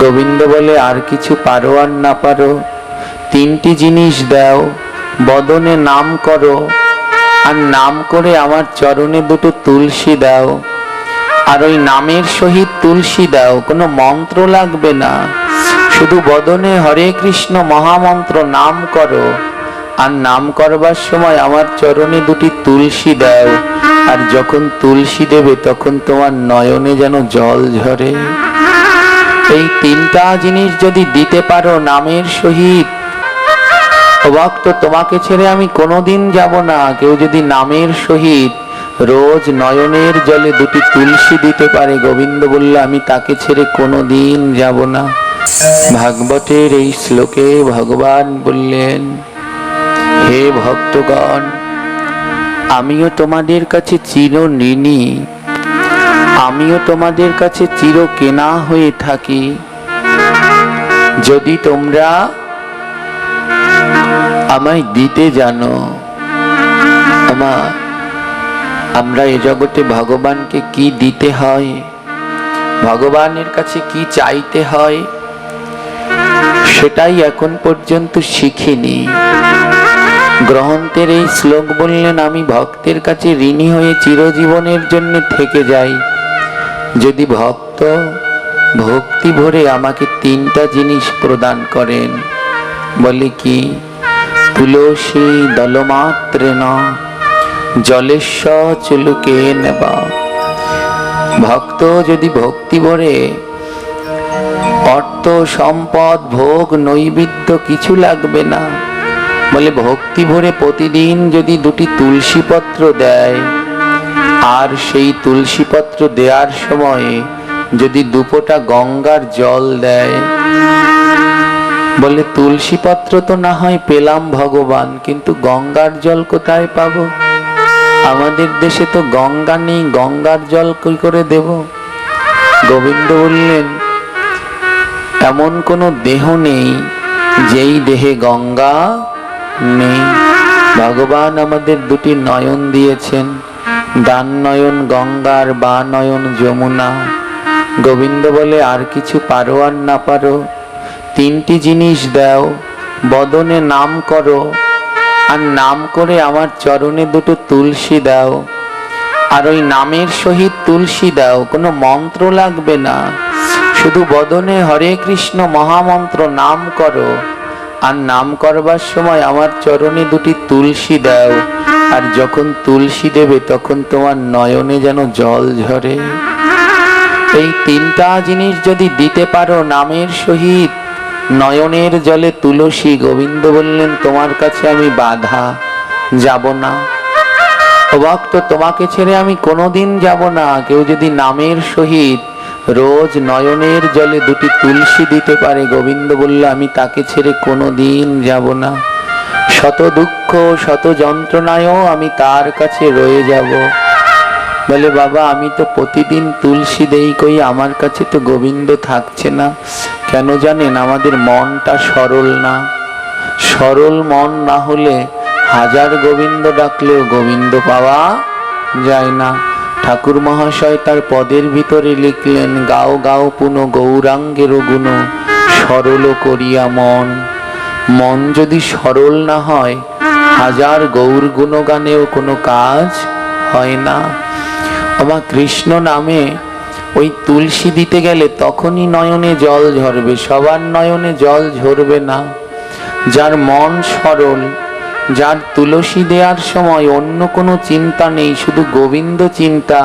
গোবিন্দ বলে, আর কিছু পারো আর না পারো, তিনটি জিনিস দাও, বদনে নাম করো, আর নাম করে আমার চরণে দুটো তুলসী দাও। আর ওই নামের সহিত তুলসী দাও, কোনো মন্ত্র লাগবে না, শুধু বদনে হরে কৃষ্ণ মহামন্ত্র নাম করো। আর নাম করবার সময় আমার চরণে দুটি তুলসী দাও। আর যখন তুলসী দেবে তখন তোমার নয়নে যেন জল ঝরে। এই তিনটা জিনিস যদি দিতে পারো নামের সহিত, ভক্ত তোমাকে ছেড়ে আমি কোনোদিন যাব না। কেউ যদি নামের সহিত রোজ নয়নের জলে দুটি তুলসী দিতে পারে, গোবিন্দ বলল, আমি তাকে ছেড়ে কোনোদিন যাব না। ভাগবতের এই শ্লোকে ভগবান বললেন, হে ভক্তগণ, আমিও তোমাদের কাছে চির ঋণী, আমিও তোমাদের কাছে চির কেনা হয়ে থাকি। যদি তোমরা আমায় দিতে জানো। আমরা এ জগতে ভগবানকে কি দিতে হয়, ভগবানের কাছে কি চাইতে হয়, সেটাই এখন পর্যন্ত শিখিনি। গ্রন্থের এই শ্লোক বললেন, আমি ভক্তের কাছে ঋণী হয়ে চিরজীবনের জন্য থেকে যাই যদি ভক্ত ভক্তি ভরে আমাকে তিনটা জিনিস প্রদান করেন। বলে কি? তুলসী দলমাত্রেণ জলেস্য চুলুকে নেবা। ভক্ত যদি ভক্তি ভরে, অর্থ সম্পদ ভোগ নৈবেদ্য কিছু লাগবে না, বলে ভক্তি ভরে প্রতিদিন যদি দুটি তুলসী পত্র দেয়, আর সেই তুলসী পত্র দেওয়ার সময়ে যদি দুপোটা গঙ্গার জল দেয়, বলে তুলসী পত্র তো না হয় পেলাম ভগবান, কিন্তু গঙ্গার জল কোথায় পাবো? আমাদের দেশে তো গঙ্গা নেই, গঙ্গার জল কি করে দেব? গোবিন্দ বললেন, এমন কোন দেহ নেই যেই দেহে গঙ্গা নেই। ভগবান আমাদের দুটি নয়ন দিয়েছেন, ডান নয়ন গঙ্গার, বা নয়ন যমুনা। গোবিন্দ বলে, আর কিছু পারো আর না পারো, তিনটি জিনিস দাও, বদনে নাম করো, আর নাম করে আমার চরণে দুটো তুলসী দাও। আর ওই নামের সহিত তুলসী দাও, কোনো মন্ত্র লাগবে না, শুধু বদনে হরে কৃষ্ণ মহামন্ত্র নাম করো। আর নাম করবার সময় আমার চরণে দুটি তুলসী দাও। আর যখন তুলসী দেবে তখন তোমার নয়নে যেন জল ঝরে। এই তিনটা জিনিস যদি দিতে পারো নামের সহিত, নয়নের জলে তুলসী, গোবিন্দ বললেন, তোমার কাছে আমি বাধা যাব না। ভক্ত তোমাকে ছেড়ে আমি কোনোদিন যাব না। কেউ যদি নামের সহিত রোজ নয়নের জলে দুটি তুলসী দিতে পারে, গোবিন্দ বলল, আমি তাকে ছেড়ে কোনোদিন যাব না। শত দুঃখ শত যন্ত্রণায়ও আমি তার কাছে রয়ে যাব। বলে, বাবা আমি তো প্রতিদিন তুলসী দেই, কই আমার কাছে তো গোবিন্দ থাকছে না। কেন জানেন? আমাদের মনটা সরল না। সরল মন না হলে হাজার গোবিন্দ ডাকলেও গোবিন্দ পাওয়া যায় না। ঠাকুর মহাশয় তার পদের ভিতরে লিখলেন, গাও গাও পুন গৌরাঙ্গের গুণ, সরল করিয়া মন। মন যদি সরল না হয়, হাজার গৌর গুণগানেও কোনো কাজ হয় না। আমার কৃষ্ণ নামে ওই তুলসী দিতে গেলে তখনই নয়নে জল ঝরবে, সবার নয়নে জল ঝরবে না। যার মন সরল, যার তুলসী দেওয়ার সময় অন্য কোনো চিন্তা নেই, শুধু গোবিন্দ চিন্তা,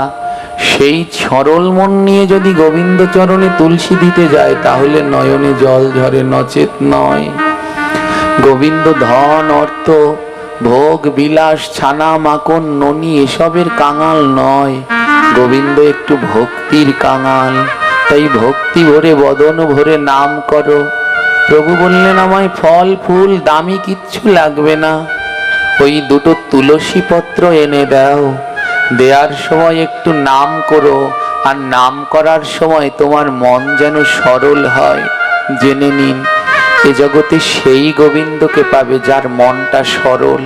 সেই সরল মন নিয়ে যদি গোবিন্দ চরণে তুলসী দিতে যায়, তাহলে নয়নে জল ঝরে, নচেত নয়। গোবিন্দ ধন অর্থ ভোগ বিলাস ছানা মাখন ননি এসবের কাঙাল নয়। গোবিন্দ একটু ভক্তির কাঙাল। তাই ভক্তি ভরে বদন ভরে নাম করো। প্রভু বললেন, আমায় ফল ফুল দামি কিচ্ছু লাগবে না, ওই দুটো তুলসী পত্র এনে দাও। দেওয়ার সময় একটু নাম করো, আর নাম করার সময় তোমার মন যেন সরল হয়। জেনে নিন, এ জগতে সেই গোবিন্দকে পাবে যার মনটা সরল।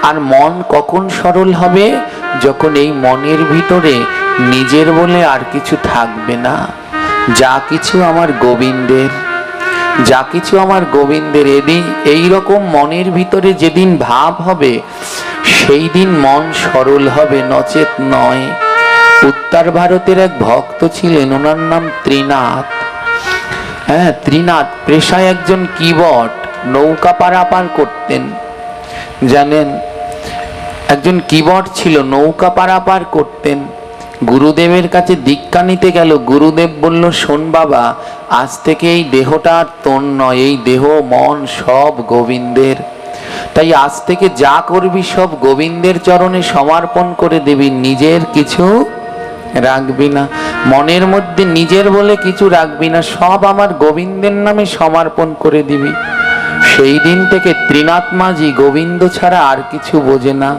আর মন কখন সরল হবে? যখন এই মনের ভিতরে নিজের বলে আর কিছু থাকবে না। যা কিছু আমার গোবিন্দের, যা কিছু আমার গোবিন্দের। এদিন এইরকম মনের ভিতরে যেদিন ভাব হবে সেই দিন মন সরল হবে, নচেত নয়। উত্তর ভারতের এক ভক্ত ছিলেন, ওনার নাম ত্রিনাথ। হ্যাঁ, ত্রিনাথ পেশায় একজন কিবট, নৌকা পারাপার করতেন। জানেন, একজন কিবট ছিল, নৌকা পারাপার করতেন। গুরুদেবের কাছে দীক্ষা নিতে গেল। গুরুদেব বলল, শোন বাবা, আজ থেকে এই দেহটা আর তোর নয়, এই দেহ মন সব গোবিন্দের। তাই আজ থেকে যা করবি সব গোবিন্দের চরণে সমর্পণ করে দিবি, নিজের কিছু রাখবি না, মনের মধ্যে নিজের বলে কিছু রাখবি না, সব আমার গোবিন্দের নামে সমর্পণ করে দিবি। সেই দিন থেকে ত্রিনাথ মাঝি গোবিন্দ ছাড়া আর কিছু বোঝে না।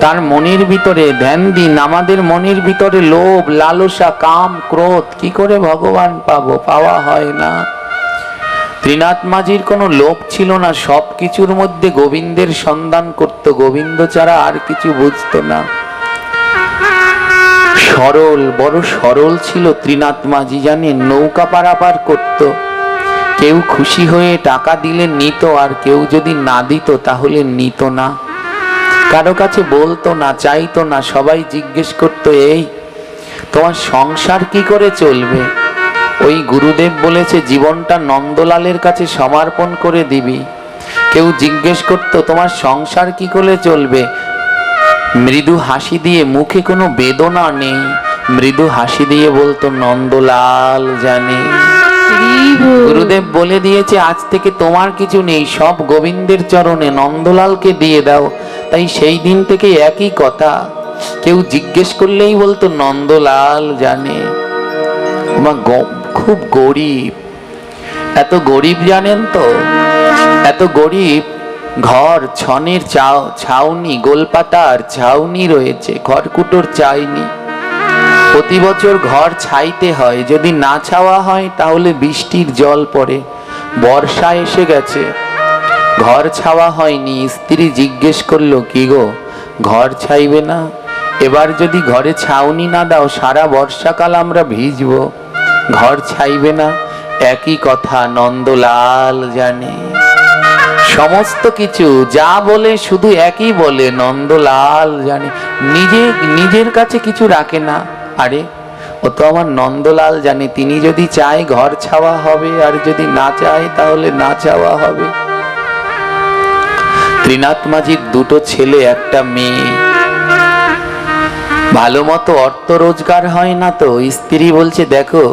তার মনের ভিতরে ধ্যান দিন, আমাদের মনের ভিতরে লোভ, লালসা, কাম, ক্রোধ কি করে ভগবান পাবো? পাওয়া হয় না। ত্রিনাথ মাঝির কোনো লোভ ছিল না, সব কিছুর মধ্যে গোবিন্দের সন্ধান করত, গোবিন্দ ছাড়া আর কিছু বুঝতো না। সরল, বড় সরল ছিল ত্রিনাথ মাঝি। জানেন, নৌকা পারাপার করত। কেউ খুশি হয়ে টাকা দিলে নিত, আর কেউ যদি না দিত তাহলে নিত না। কারো কাছে বলতো না, চাইতো না। সবাই জিজ্ঞেস করতো, এই তোমার সংসার কি করে চলবে? ওই গুরুদেব বলেছে জীবনটা নন্দলালের কাছে সমর্পণ করে দিবি। কেউ জিজ্ঞেস করতো, তোমার সংসার কি করে চলবে? মৃদু হাসি দিয়ে, মুখে কোনো বেদনা নেই, মৃদু হাসি দিয়ে বলতো, নন্দলাল জানে। গুরুদেব বলে দিয়েছে আজ থেকে তোমার কিছু নেই, সব গোবিন্দের চরণে, নন্দলালকে দিয়ে দাও। তাই সেই দিন থেকে একই কথা, কেউ জিজ্ঞেস করলেই বলতো নন্দলাল জানে। খুব গরিব, এত গরিব জানেন তো, এত গরিব, ঘর ছনের ছাউনি, গোলপাতার ছাউনি রয়েছে, খড়কুটোর চাইনি। প্রতি বছর ঘর ছাইতে হয়, যদি না ছাওয়া হয় তাহলে বৃষ্টির জল পড়ে। বর্ষা এসে গেছে, ঘর ছাওয়া হয়নি। স্ত্রী জিজ্ঞেস করলো, কি গো ঘর ছাইবে না? এবার যদি ঘরে ছাউনি না দাও সারা বর্ষাকাল আমরা ভিজবো, ঘর ছাইবে না? একই কথা, নন্দলাল জানে। সমস্ত কিছু যা বলে শুধু একই বলে, নন্দলাল জানে। নিজের কাছে কিছু রাখে না। আরে ও তো আমার নন্দলাল জানে, তিনি যদি চায় ঘর ছাওয়া হবে, আর যদি না চায় তাহলে না ছাওয়া হবে। ত্রিনাথ মাঝির দুটো ছেলে, একটা মেয়ে। ভালো মতো অর্থ রোজগার হয় না তো। স্ত্রী বলছে, দেখো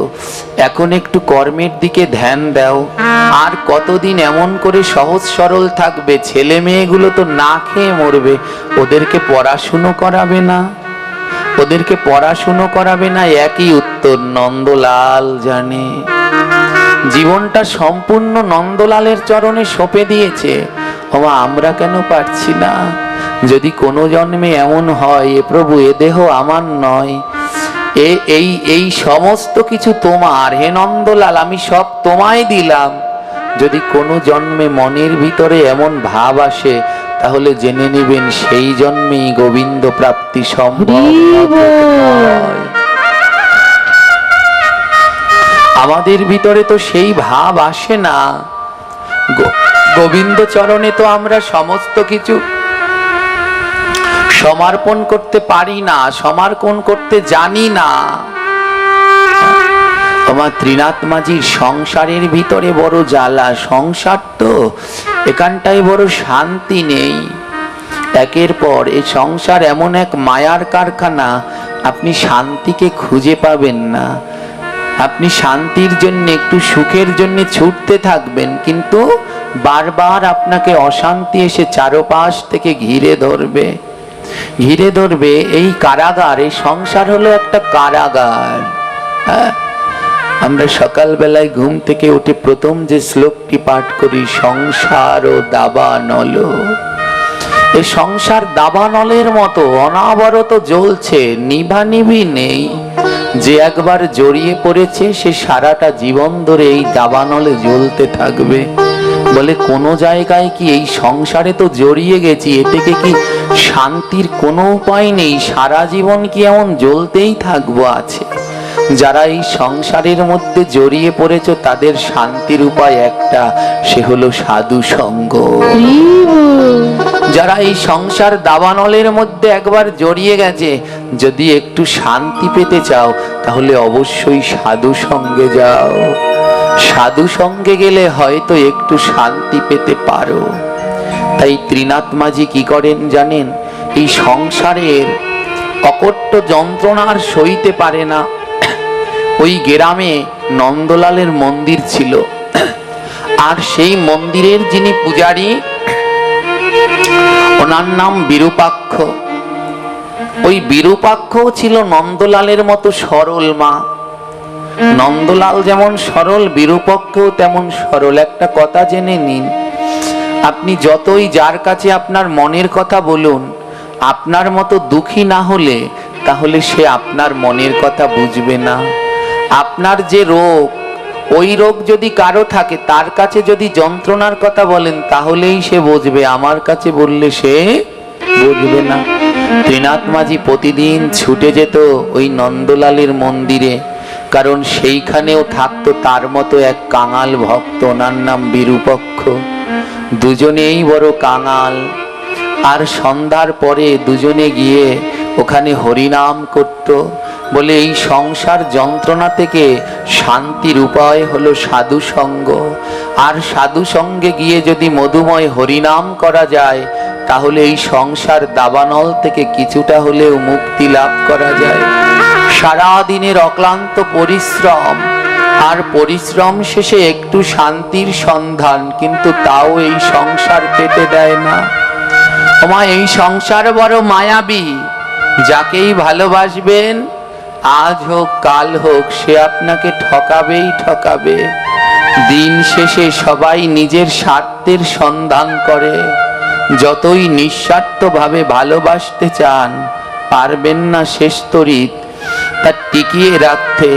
এখন একটু কর্মের দিকে ধ্যান দাও, আর কতদিন এমন করে সহজ সরল থাকবে? ছেলে মেয়েগুলো তো না খেয়ে মরবে, ওদেরকে পড়াশুনো করাবে না, ওদেরকে পড়াশুনো করাবে না। একই উত্তর, নন্দলাল জানে। জীবনটা সম্পূর্ণ নন্দলালের চরণে সঁপে দিয়েছে। আমরা কেন পারছি না? যদি কোনো জন্মে এমন হয়, এ প্রভু এ দেহ আমার নয়, এই সমস্ত কিছু তোমার, হে নন্দলাল আমি সব তোমায় দিলাম। যদি কোনো জন্মে মনের ভিতরে এমন ভাব আসে, তাহলে জেনে নেবেন সেই জন্মেই গোবিন্দ প্রাপ্তি সম্ভব নয়। আমাদের ভিতরে তো সেই ভাব আসে না। গোবিন্দ চরণে তো আমরা সমস্ত কিছু সমর্পণ করতে পারি না, সমর্পণ করতে জানি না। আমার ত্রিনাথ মাঝির সংসারের ভিতরে বড় জ্বালা। সংসার তো এখানটায় বড় শান্তি নেই। একের পর এই সংসার এমন এক মায়ার কারখানা, আপনি শান্তিকে খুঁজে পাবেন না। আপনি শান্তির জন্য, একটু সুখের জন্য ছুটতে থাকবেন, কিন্তু বারবার আপনাকে অশান্তি এসে চারপাশ থেকে ঘিরে ধরবে, ঘিরে ধরবে। এই কারাগার, এই সংসার হলো একটা কারাগার। আমরা সকালবেলায় ঘুম থেকে উঠে প্রথম যে শ্লোকটি পাঠ করি, সংসার ও দাবানল। এই সংসার দাবানলের মতো অনাবরত জ্বলছে, নিভানিভি নেই। যে একবার জড়িয়ে পড়েছে সে সারাটা জীবন ধরে এই দাবানলে জ্বলতে থাকবে। বলে কোনো জায়গায় কি, এই সংসারে তো জড়িয়ে গেছি, এটাকে কি শান্তির কোনো উপায় নেই? সারা জীবন কি এমন জ্বলতেই থাকবো? আছে যারা এই সংসারের মধ্যে জড়িয়ে পড়েছ তাদের শান্তির উপায় একটা, সে হলো সাধু সঙ্গ। যারা এই সংসার দাবানলের মধ্যে একবার জড়িয়ে গেছে, যদি একটু শান্তি পেতে চাও তাহলে অবশ্যই সাধু সঙ্গে যাও। সাধু সঙ্গে গেলে হয়তো একটু শান্তি পেতে পারো। তাই ত্রিনাথ মাঝি কি করেন জানেন? এই সংসারের অকট্য যন্ত্রণার সইতে পারে না। ওই গ্রামে নন্দলালের মন্দির ছিল, আর সেই মন্দিরের যিনি পূজারী ওনার নাম বিরূপাক্ষ। ওই বিরূপাক্ষ ছিল নন্দলালের মতো সরল মা। নন্দলাল যেমন সরল, বিরূপাক্ষও তেমন সরল। একটা কথা জেনে নিন, আপনি যতই যার কাছে আপনার মনের কথা বলুন, আপনার মতো দুঃখী না হলে তাহলে সে আপনার মনের কথা বুঝবে না। আপনার যে রোগ, ওই রোগ যদি কারো থাকে, তার কাছে যদি যন্ত্রণার কথা বলেন তাহলেই সে বুঝবে, আমার কাছে বললে সে বুঝবে না। ত্রিনাথ মাঝি প্রতিদিন ছুটে যেত ওই নন্দলালের মন্দিরে, কারণ সেইখানেও থাকতো তার মতো এক কাঙাল ভক্ত, ওনার নাম বিরূপক্ষ। দুজনেই বড় কাঙাল। আর সন্ধ্যার পরে দুজনে গিয়ে ওখানে হরিনাম করত। বলে এই সংসার যন্ত্রণা থেকে শান্তির উপায় হলো সাধু সঙ্গ। আর সাধু সঙ্গে গিয়ে যদি মধুময় হরিনাম করা যায় তাহলে এই সংসার দাবানল থেকে কিছুটা হলেও মুক্তি লাভ করা যায়। সারা দিনের অক্লান্ত পরিশ্রম, আর পরিশ্রম শেষে একটু শান্তির সন্ধান, কিন্তু তাও এই সংসার পেতে দেয় না। ওমা, এই সংসার বড় মায়াবী। যাকেই ভালোবাসবেন, আজ হোক কাল হোক, সে আপনাকে ঠকাবেই ঠকাবে। দিন শেষে সবাই নিজের স্বার্থের সন্ধান করে। যতই নিঃস্বার্থভাবে ভালোবাসতে চান, পারবেন না শেষ তরিত তা টিকিয়ে রাখতে।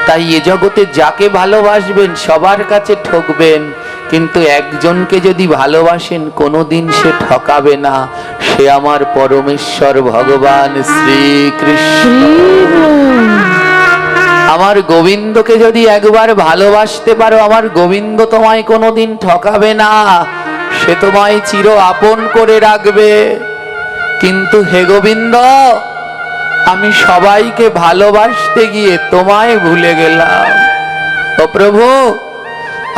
তাই এ জগতে যাকে ভালোবাসবেন সবার কাছে ঠকবেন, কিন্তু একজনকে যদি ভালোবাসেন কোনোদিন সে ঠকাবে না, সে আমার পরমেশ্বর ভগবান শ্রীকৃষ্ণ। আমার গোবিন্দকে যদি একবার ভালোবাসতে পারো, আমার গোবিন্দ তোমায় কোনোদিন ঠকাবে না, সে তোমায় চির আপন করে রাখবে। কিন্তু হে গোবিন্দ, আমি সবাইকে ভালোবাসতে গিয়ে তোমায় ভুলে গেলাম। ও প্রভু,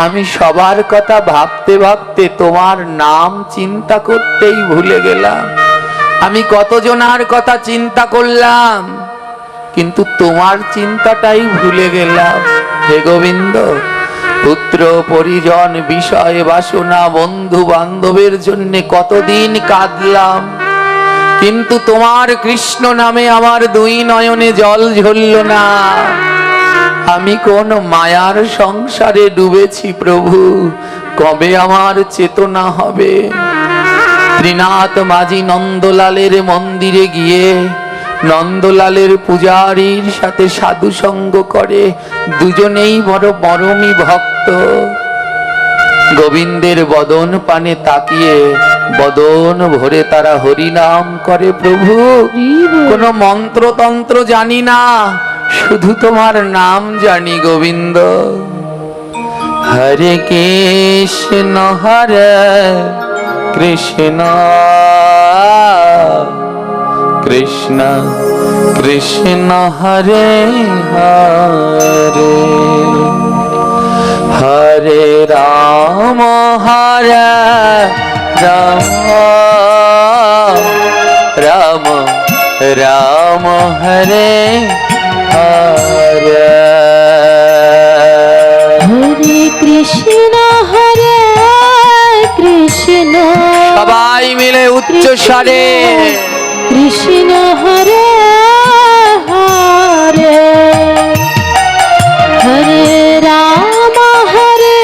আমি সবার কথা ভাবতে ভাবতে তোমার নাম চিন্তা করতেই ভুলে গেলাম। আমি কতজনার কথা চিন্তা করলাম, কিন্তু তোমার চিন্তাটাই ভুলে গেলাম। হে গোবিন্দ, পুত্র পরিজন বিষয় বাসনা বন্ধু বান্ধবের জন্য কতদিন কাঁদলাম, কিন্তু তোমার কৃষ্ণ নামে আমার দুই নয়নে জল ঝরল না। আমি কোন মায়ার সংসারে ডুবেছি প্রভু, কবে আমার চেতনা হবে? ত্রিনাথ মাঝি নন্দলালের মন্দিরে গিয়ে নন্দলালের পূজারীর সাথে সাধু সঙ্গ করে। দুজনেই বড় মরমী ভক্ত। গোবিন্দের বদন পানে তাকিয়ে বদন ভরে তারা হরিনাম করে। প্রভু, কোন মন্ত্রতন্ত্র জানি না, শুধু তোমার নাম জানি গোবিন্দ। হরে কৃষ্ণ হরে কৃষ্ণ কৃষ্ণ কৃষ্ণ হরে হরে, হরে রাম হরে রাম, রাম রাম হরে হরে, হরে কৃষ্ণ হরে কৃষ্ণ। সবাই মিলে উচ্চ স্বরে কৃষ্ণ হরে হরে, হরে রাম হরে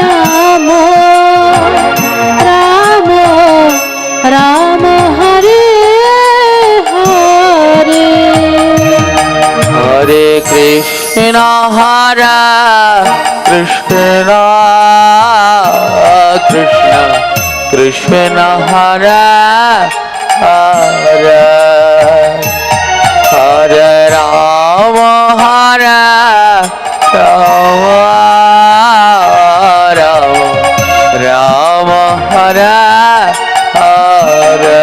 রাম, রাম রাম হরে হরে, হরে কৃষ্ণ হরে কৃষ্ণ কৃষ্ণ কৃষ্ণ হরে হরে, হরে রাম হরে হরে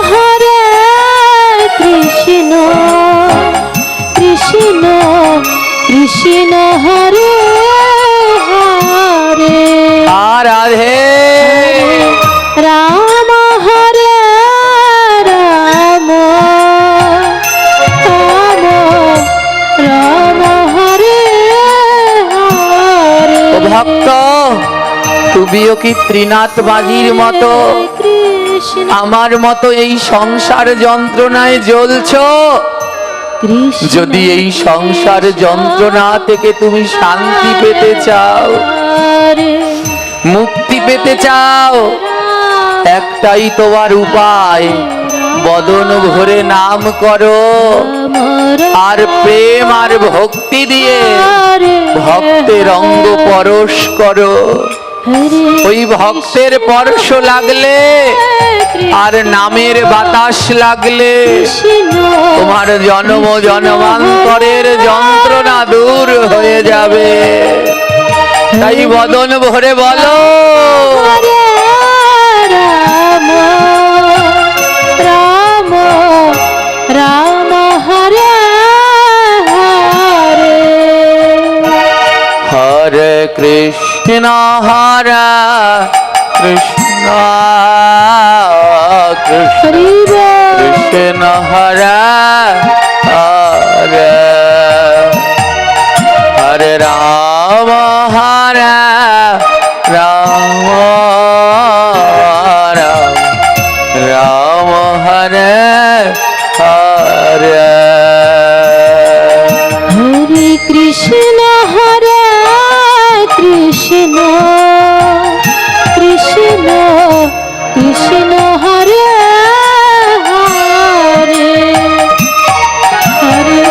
হরে কৃষ্ণ কৃষ্ণ কৃষ্ণ হরে হরে রাধে রাম হরে রাম রাম রাম হরে হরে ও ভক্ত, তুমিও কি ত্রিনাথ বাজির মতো কৃষ্ণ আমার মতো এই সংসার যন্ত্রণায় জ্বলছো? কৃষ্ণ যদি এই সংসার যন্ত্রণা থেকে তুমি শান্তি পেতে চাও, হরে মুক্তি পেতে চাও, একটাই তোমার উপায়, বদন ভরে নাম করো আর প্রেম আর ভক্তি দিয়ে ভক্তের অঙ্গ পরশ করো। ওই ভক্তের পরশ লাগলে আর নামের বাতাস লাগলে তোমার জন্ম জন্মান্তরের যন্ত্রণা দূর হয়ে যাবে। তাই বদন ভরে বলো রাম রাম রাম হরে হরে হরে কৃষ্ণ হরে কৃষ্ণ কৃষ্ণ হরি বল কৃষ্ণ হরে হরে হরে রাম হরে রাম রাম রাম হরে হরে হরে কৃষ্ণ কৃষ্ণ কৃষ্ণ কৃষ্ণ হরে হরে হরে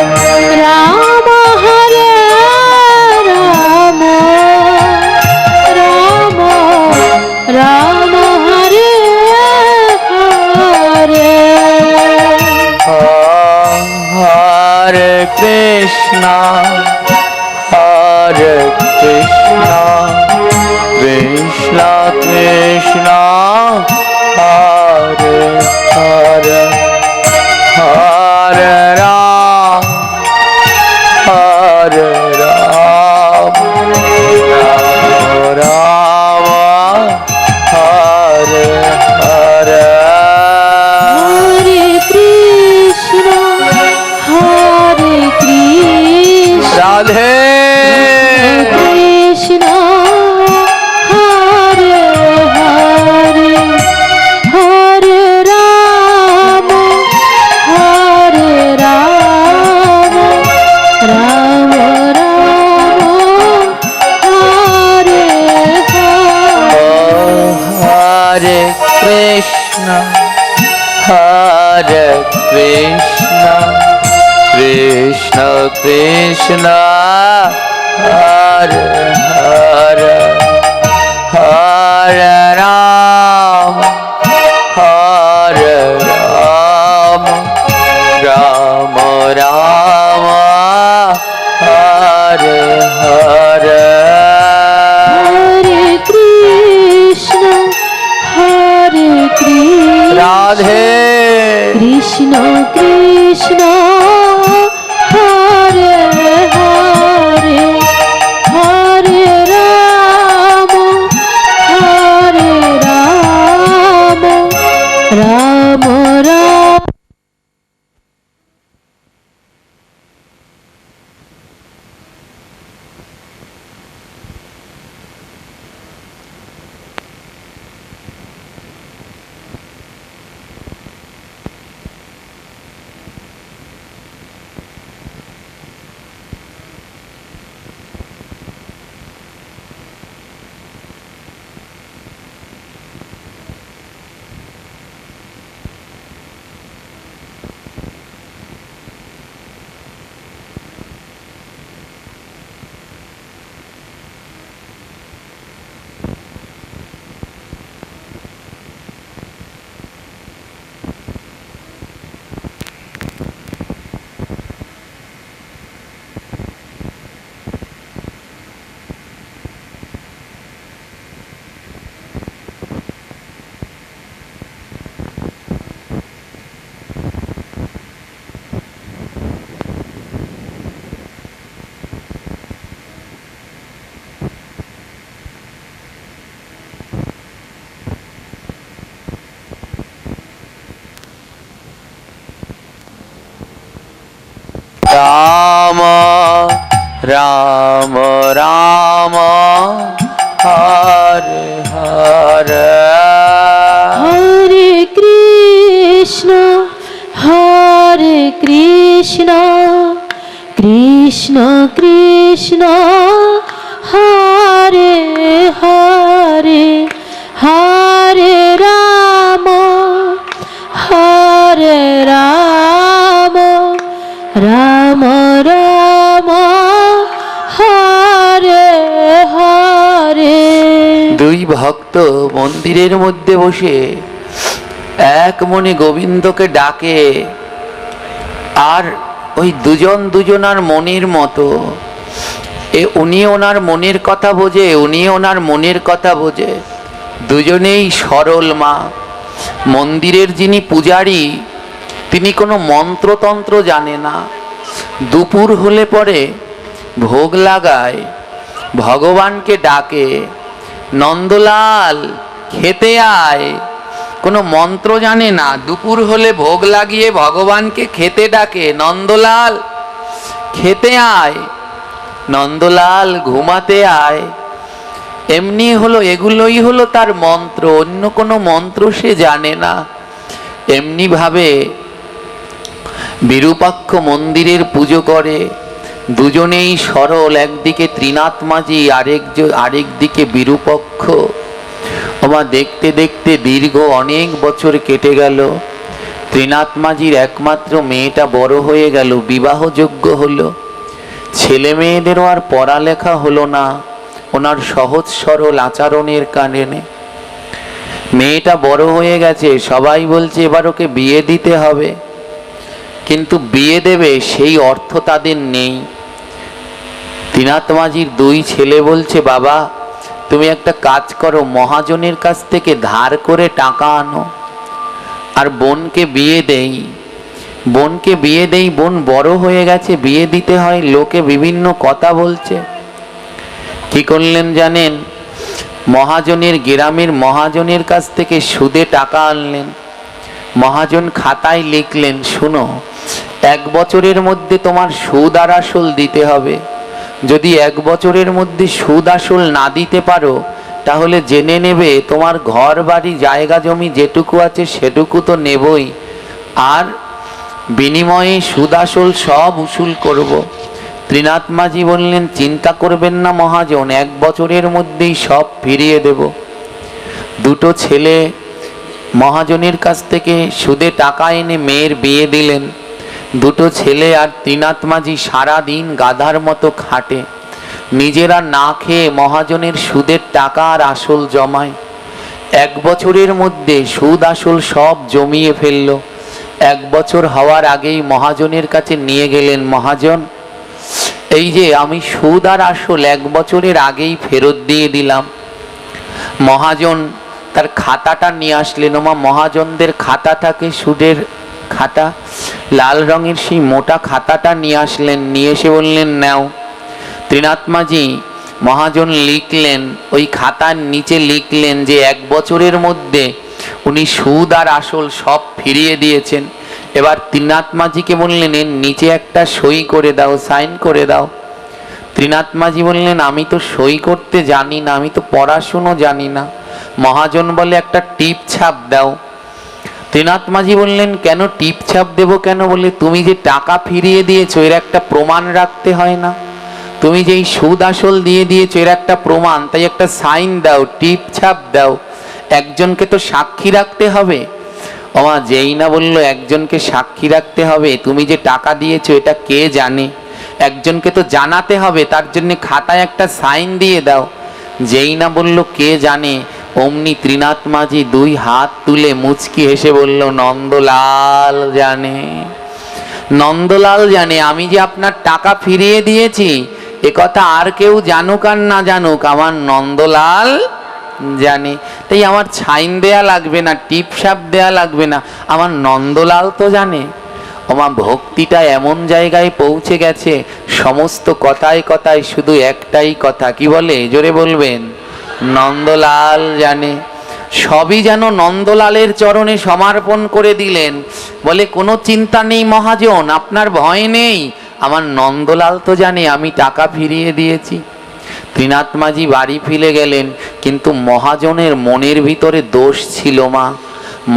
রাম হরে রাম রাম রাম হরে হরে হরে কৃষ্ণ হরে কৃষ্ণ কৃষ্ণ কৃষ্ণ হরে হরে হরে রাম হরে রাম রাম রাম হরে হরে হরে কৃষ্ণ রাধে কৃষ্ণ হরে হরে হরে রাম রাম রাম হরে হরে কৃষ্ণ হরে কৃষ্ণ কৃষ্ণ কৃষ্ণ হরে হরে হরে রাম হরে রাম রাম রাম হরে হরে হরে কৃষ্ণ রাধে কৃষ্ণ কৃষ্ণ হরে হরে হরে রাম রাম রাম হরে হরে হরে কৃষ্ণ কৃষ্ণ কৃষ্ণ হরে হরে হরে রাম রাম রাম হরে হরে। দুই ভক্ত মন্দিরের মধ্যে বসে এক মনে গোবিন্দকে ডাকে, আর ওই দুজনার মনের মতো, উনি ওনার মনের কথা বোঝে, উনি ওনার মনের কথা বোঝে, দুজনেই সরল মা। মন্দিরের যিনি পূজারী তিনি কোনো মন্ত্রতন্ত্র জানে না। দুপুর হলে পরে ভোগ লাগায়, ভগবানকে ডাকে, নন্দলাল খেতে আয়। কোনো মন্ত্র জানে না, দুপুর হলে ভোগ লাগিয়ে ভগবানকে খেতে ডাকে, নন্দলাল খেতে আয়, নন্দলাল ঘুমাতে আয়। এমনি হলো, এগুলোই হলো তার মন্ত্র, অন্য কোনো মন্ত্র সে জানে না। এমনি ভাবে বিরূপাক্ষ মন্দিরের পুজো করে, দুজনেই সরল, একদিকে ত্রিনাথ মাঝি, আরেকদিকে বিরূপক্ষ। ওমা দেখতে দেখতে দীর্ঘ অনেক বছর কেটে গেল। ত্রিনাথ মাঝির একমাত্র মেয়েটা বড় হয়ে গেল, বিবাহযোগ্য হলো। ছেলে মেয়েদেরও আর পড়ালেখা হলো না ওনার সহজ সরল আচরণের কারণে। মেয়েটা বড় হয়ে গেছে, সবাই বলছে এবার ওকে বিয়ে দিতে হবে, কিন্তু বিয়ে দেবে সেই অর্থ তাদের নেই। ত্রিনাথ মাঝির দুই ছেলে বলছে, বাবা তুমি একটা কাজ করো, মহাজনের কাছ থেকে ধার করে টাকা আনো আর বোনকে বিয়ে দেই। বোন বড় হয়ে গেছে, বিয়ে দিতে হয়, লোকে বিভিন্ন কথা বলছে। কি করলেন জানেন? গ্রামের মহাজনের কাছ থেকে সুদে টাকা আনলেন। মহাজন খাতায় লিখলেন, শুনো, 1 বছরের মধ্যে তোমার সুদ আর আসল দিতে হবে। যদি 1 বছরের মধ্যে সুদ আসল না দিতে পারো, তাহলে জেনে নেবে তোমার ঘর বাড়ি জায়গা জমি যেটুকু আছে সেটুকু তো নেবই, আর বিনিময়ে সুদ আসল সব উসুল করব। ত্রিনাথ মাঝি বললেন, চিন্তা করবেন না মহাজন, 1 বছরের মধ্যেই সব ফিরিয়ে দেব। দুটো ছেলে মহাজনের কাছ থেকে সুদে টাকা এনে মেয়ের বিয়ে দিলেন। দুটো ছেলে আর ত্রিনাথ মাঝি সারাদিন গাধার মতো খাটে, নিজেরা না খেয়ে মহাজনের সুদের টাকা আর আসল জমায়। 1 বছরের মধ্যে সুদ আসল সব জমিয়ে ফেলল। 1 বছর হওয়ার আগেই মহাজনের কাছে নিয়ে গেলেন, মহাজন এই যে আমি সুদ আর আসল 1 বছরের আগেই ফেরত দিয়ে দিলাম। মহাজন তার খাতাটা নিয়ে আসলেন। ওমা মহাজনদের খাতা থাকে, সুদের খাতা, লাল রঙের সেই মোটা খাতাটা নিয়ে আসলেন। নিয়ে এসে বললেন, নাও। ত্রিনাথ মাঝি মহাজন লিখলেন, ওই খাতার নিচে লিখলেন যে 1 বছরের মধ্যে উনি সুদ আর আসল সব ফিরিয়ে দিয়েছেন। এবার ত্রিনাথ মাঝিকে বললেন, এর নিচে একটা সই করে দাও, সাইন করে দাও। ত্রিনাথ মাঝি বললেন, আমি তো সই করতে জানি না, আমি তো পড়াশুনো জানি না। মহাজন বলে, একটা টিপ ছাপ দাও। ত্রিনাথ মাঝি বললেন, কেন টিপ ছাপ দেবো কেন? বলে, তুমি যে টাকা ফিরিয়ে দিয়েছো এর একটা প্রমাণ রাখতে হয় না? তুমি যেই সুদ আসল দিয়ে দিয়েছো এর একটা প্রমাণ, তাই একটা সাইন দাও, টিপ ছাপ দাও, একজনকে তো সাক্ষী রাখতে হবে। ওমা যেই না বললো একজনকে সাক্ষী রাখতে হবে, তুমি যে টাকা দিয়েছো এটা কে জানে, একজনকে তো জানাতে হবে, তার জন্য খাতায় একটা সাইন দিয়ে দাও। যেই না বললো কে জানে, অমনি ত্রিনাথ মাঝি 2 হাত তুলে মুচকি হেসে বলল, নন্দলাল জানে, নন্দলাল জানে আমি যে আপনার টাকা ফিরিয়ে দিয়েছি, এ কথা আর কেউ জানুক আর না জানুক, আমার নন্দলাল জানে। তাই আমার সাইন দেয়া লাগবে না, টিপ সাপ দেয়া লাগবে না, আমার নন্দলাল তো জানে। ওমা ভক্তিটা এমন জায়গায় পৌঁছে গেছে, সমস্ত কথায় কথায় শুধু একটাই কথা, কি বলে জোরে বলবেন? নন্দলাল জানে। সবই যেন নন্দলালের চরণে সমর্পণ করে দিলেন। বলে, কোনো চিন্তা নেই মহাজন, আপনার ভয় নেই, আমার নন্দলাল তো জানে আমি টাকা ফিরিয়ে দিয়েছি। ত্রিনাথ মাঝি বাড়ি ফিরে গেলেন, কিন্তু মহাজনের মনের ভিতরে দোষ ছিল মা।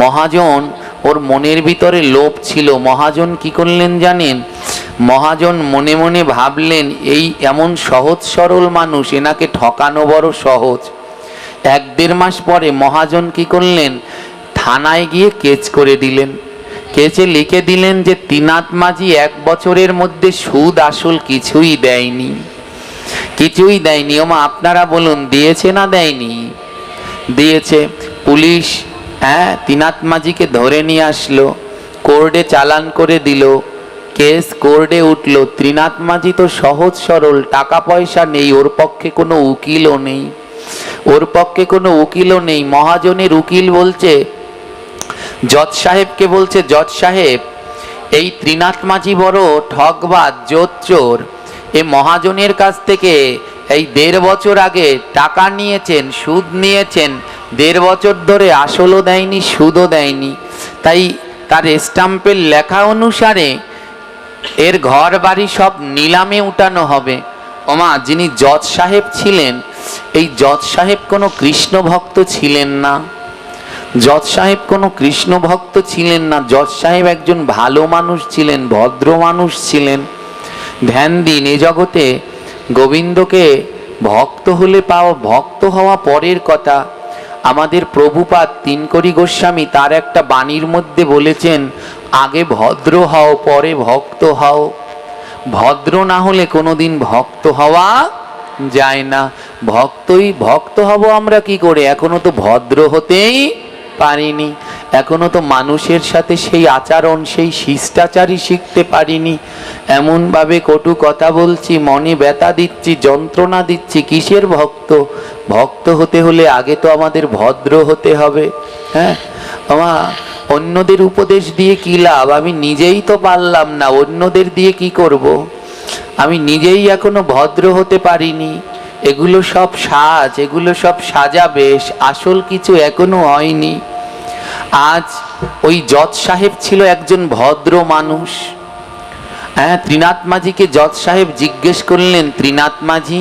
মহাজন, ওর মনের ভিতরে লোভ ছিল। মহাজন কি করলেন জানেন? মহাজন মনে মনে ভাবলেন, এই এমন সহজ সরল মানুষ, এনাকে ঠকানো বড় সহজ। 1-1.5 মাস পরে মহাজন কি করলেন? থানায় গিয়ে কেস করে দিলেন। কেসে লিখে দিলেন যে ত্রিনাথ মাঝি 1 বছরের মধ্যে সুদ আসল কিছুই দেয়নি, কিছুই দেয়নি। ওমা আপনারা বলুন, দিয়েছে না দেয়নি? দিয়েছে। পুলিশ ত্রিনাথ মাঝিকে ধরে নিয়ে আসলো, কোর্টে চালান করে দিল, কেস কোর্টে উঠলো। ত্রিনাথ মাঝি তো সহজ সরল, টাকা পয়সা নেই, ওর পক্ষে কোনো উকিলও নেই, ওর পক্ষে কোনো উকিলও নেই। মহাজনের উকিল বলছে, জজ সাহেবকে বলছে, জজ সাহেব, এই ত্রিনাথ মাঝি বড় ঠকবাজ, জোচ্চোর। এ মহাজনের কাছ থেকে এই 1.5 বছর আগে টাকা নিয়েছেন, সুদ নিয়েছেন, 1.5 বছর ধরে আসলও দেয়নি, সুদও দেয়নি। তাই তার স্টাম্পের লেখা অনুসারে এর ঘর বাড়ি সব নিলামে উঠানো হবে। ওমা, যিনি জজ সাহেব ছিলেন, এই জজ সাহেব কোনো কৃষ্ণ ভক্ত ছিলেন না। জজ সাহেব কোনো কৃষ্ণ ভক্ত ছিলেন না। জজ সাহেব একজন ভালো মানুষ ছিলেন, ভদ্র মানুষ ছিলেন। ধ্যান দিন, এ জগতে গোবিন্দকে ভক্ত হলে পাওয়া, ভক্ত হওয়া পরের কথা। আমাদের প্রভুপাদ তিনকড়ি গোস্বামী তার একটা বাণীর মধ্যে বলেছেন, আগে ভদ্র হও, পরে ভক্ত হও। ভদ্র না হলে কোনোদিন ভক্ত হওয়া যায় না। ভক্ত হব আমরা কি করে? এখনো তো ভদ্র হতেই পারিনি, এখনো তো মানুষের সাথে সেই আচরণ, সেই শিষ্টাচারই শিখতে পারিনি। এমনভাবে কটু কথা বলছি, মনে ব্যথা দিচ্ছি, যন্ত্রণা দিচ্ছি। কিসের ভক্ত? ভক্ত হতে হলে আগে তো আমাদের ভদ্র হতে হবে। হ্যাঁ, অন্যদের উপদেশ দিয়ে কি লাভ? আমি নিজেই তো পারলাম না, অন্যদের দিয়ে কি করব? আমি নিজেই এখনো ভদ্র হতে পারিনি। এগুলো সব সাজ, এগুলো সব সাজাবেশ, আসল কিছু এখনো হয়নি। আজ ওই জজ সাহেব ছিল একজন ভদ্র মানুষ। ত্রিনাথ মাঝিকে জজ সাহেব জিজ্ঞেস করলেন, ত্রিনাথ মাঝি,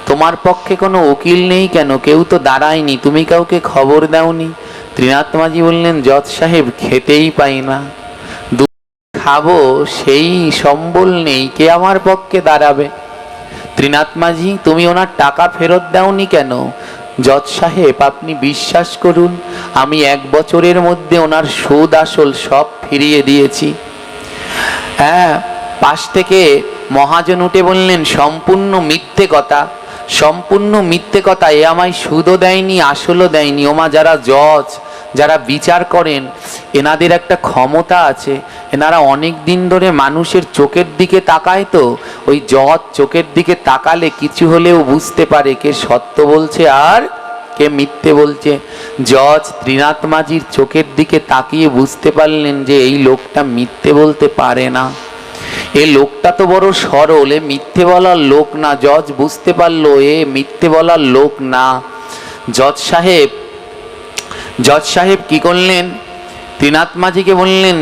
তোমার পক্ষে কোনো উকিল নেই কেন? কেউ তো দাঁড়ায়নি, তুমি কাউকে খবর দাওনি? ত্রিনাথ মাঝি বললেন, জজ সাহেব, খেতেই পাই না, খাবো সেই সম্বল নেই, কে আমার পক্ষে দাঁড়াবে? ত্রিনাথ মাঝি, তুমি ওনার টাকা ফেরত দাওনি কেন? জজ সাহেব, আপনি বিশ্বাস করুন, আমি 1 বছরের মধ্যে ওনার সুদ আসল সব ফিরিয়ে দিয়েছি। পাশ থেকে মহাজন উঠে বললেন, সম্পূর্ণ মিথ্যে কথা, সম্পূর্ণ মিথ্যে কথা। এ আমায় সুদও দেয়নি, আসলও দেয়নি। ওমা, যারা জজ, যারা বিচার করেন, এনাদের একটা ক্ষমতা আছে। এনারা অনেক দিন ধরে মানুষের চোখের দিকে তাকায়, তো ওই জজ চোখের দিকে তাকালে কিছু হলেও বুঝতে পারে কে সত্য বলছে আর কে মিথ্যে বলছে। জজ ত্রিনাথ মাঝির চোখের দিকে তাকিয়ে বুঝতে পারলেন যে এই লোকটা মিথ্যে বলতে পারে না, এ লোকটা তো বড় সরল, এ মিথ্যে বলার লোক না। জজ বুঝতে পারলো এ মিথ্যে বলার লোক না। জজ সাহেব কি করলেন? ত্রিনাথ মাঝিকে বললেন,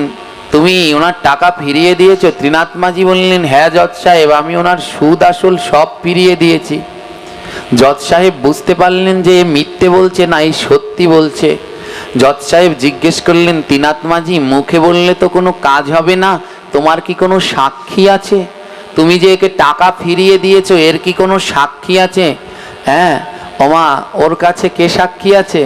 তুমি ওনার টাকা ফিরিয়ে দিয়েছো? ত্রিনাথ মাঝি বললেন, হ্যাঁ জজ সাহেব, আমি ওনার সুদ আসল সব ফিরিয়ে দিয়েছি। জজ সাহেব বুঝতে পারলেন যে এ মিথ্যে বলছে না, এই সত্যি বলছে। জজ সাহেব জিজ্ঞেস করলেন, ত্রিনাথ মাঝি, মুখে বললে তো কোনো কাজ হবে না, তোমার কি কোনো সাক্ষী আছে? তুমি যে একে টাকা ফিরিয়ে দিয়েছো, এর কি কোনো সাক্ষী আছে? ওমা, ওর কাছে কে সাক্ষী আছে?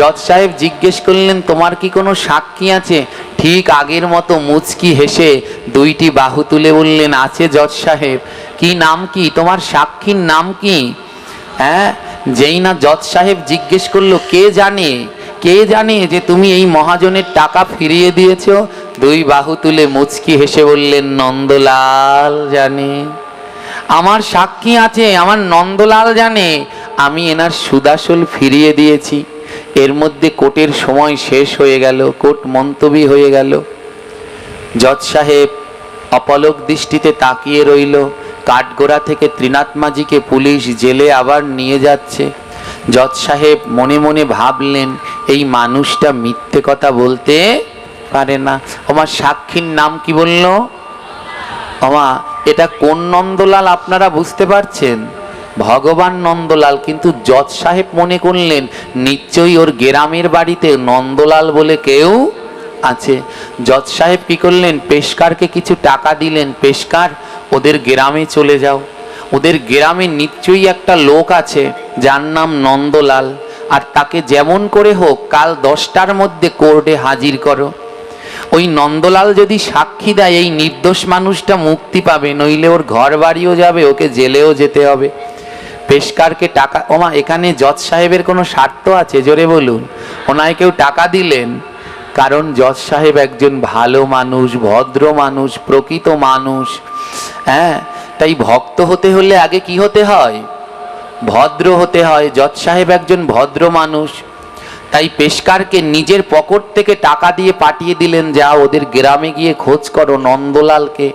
জজ সাহেব জিজ্ঞেস করলেন, তোমার কি কোনো সাক্ষী আছে? ঠিক আগের মতো মুচকি হেসে 2টি বাহু তুলে বললেন, আছে জজ সাহেব। কি নাম কি? তোমার সাক্ষীর নাম কি? যেই না জজ সাহেব জিজ্ঞেস করলো, কে জানে যে তুমি এই মহাজনের টাকা ফিরিয়ে দিয়েছো? 2 বাহু তুলে মুচকি হেসে বললেন, নন্দলাল জানে, আমার সাক্ষী আছে, আমার নন্দলাল জানে আমি এনার সুদাসল ফিরিয়ে দিয়েছি। এর মধ্যে কোর্টের সময় শেষ হয়ে গেল, কোর্ট মন্তবী হয়ে গেল। জজ সাহেব অপলক দৃষ্টিতে তাকিয়ে রইল। কাঠগোড়া থেকে ত্রিনাথ মাঝিকে পুলিশ জেলে আবার নিয়ে যাচ্ছে। জজ সাহেব মনে মনে ভাবলেন, এই মানুষটা মিথ্যে কথা বলতে পারে না। আমার সাক্ষীর নাম কি বলল? আমা এটা কোন নন্দলাল আপনারা বুঝতে পারছেন? ভগবান নন্দলাল। কিন্তু জজ সাহেব মনে করলেন নিশ্চয়ই ওর গ্রামের বাড়িতে নন্দলাল বলে কেউ আছে। জজ সাহেব কি করলেন, পেশকারকে কিছু টাকা দিলেন, পেশকার ওদের গ্রামে চলে যাও, ওদের গ্রামে নিশ্চয়ই একটা লোক আছে যার নাম নন্দলাল, আর তাকে যেমন করে হোক কাল 10টার মধ্যে কোর্টে হাজির করো। ওই নন্দলাল যদি সাক্ষী দেয় এই নির্দোষ মানুষটা মুক্তি পাবে, নইলে ওর ঘর বাড়িও যাবে, ওকে জেলেও যেতে হবে। পেশকারকে টাকা, ওমা এখানে জজ সাহেবের কোনো স্বার্থ আছে? জোরে বলুন। ওনায় কেউ টাকা দিলেন, কারণ জজ সাহেব একজন ভালো মানুষ, ভদ্র মানুষ, প্রকৃত মানুষ। হ্যাঁ, তাই ভক্ত হতে হলে আগে কি হতে হয়? ভদ্র হতে হয়। জজ সাহেব একজন ভদ্র মানুষ, তাই পেশকারকে নিজের পকেট থেকে টাকা দিয়ে পাঠিয়ে দিলেন, যা ওদের গ্রামে গিয়ে খোঁজ করো নন্দলালকে।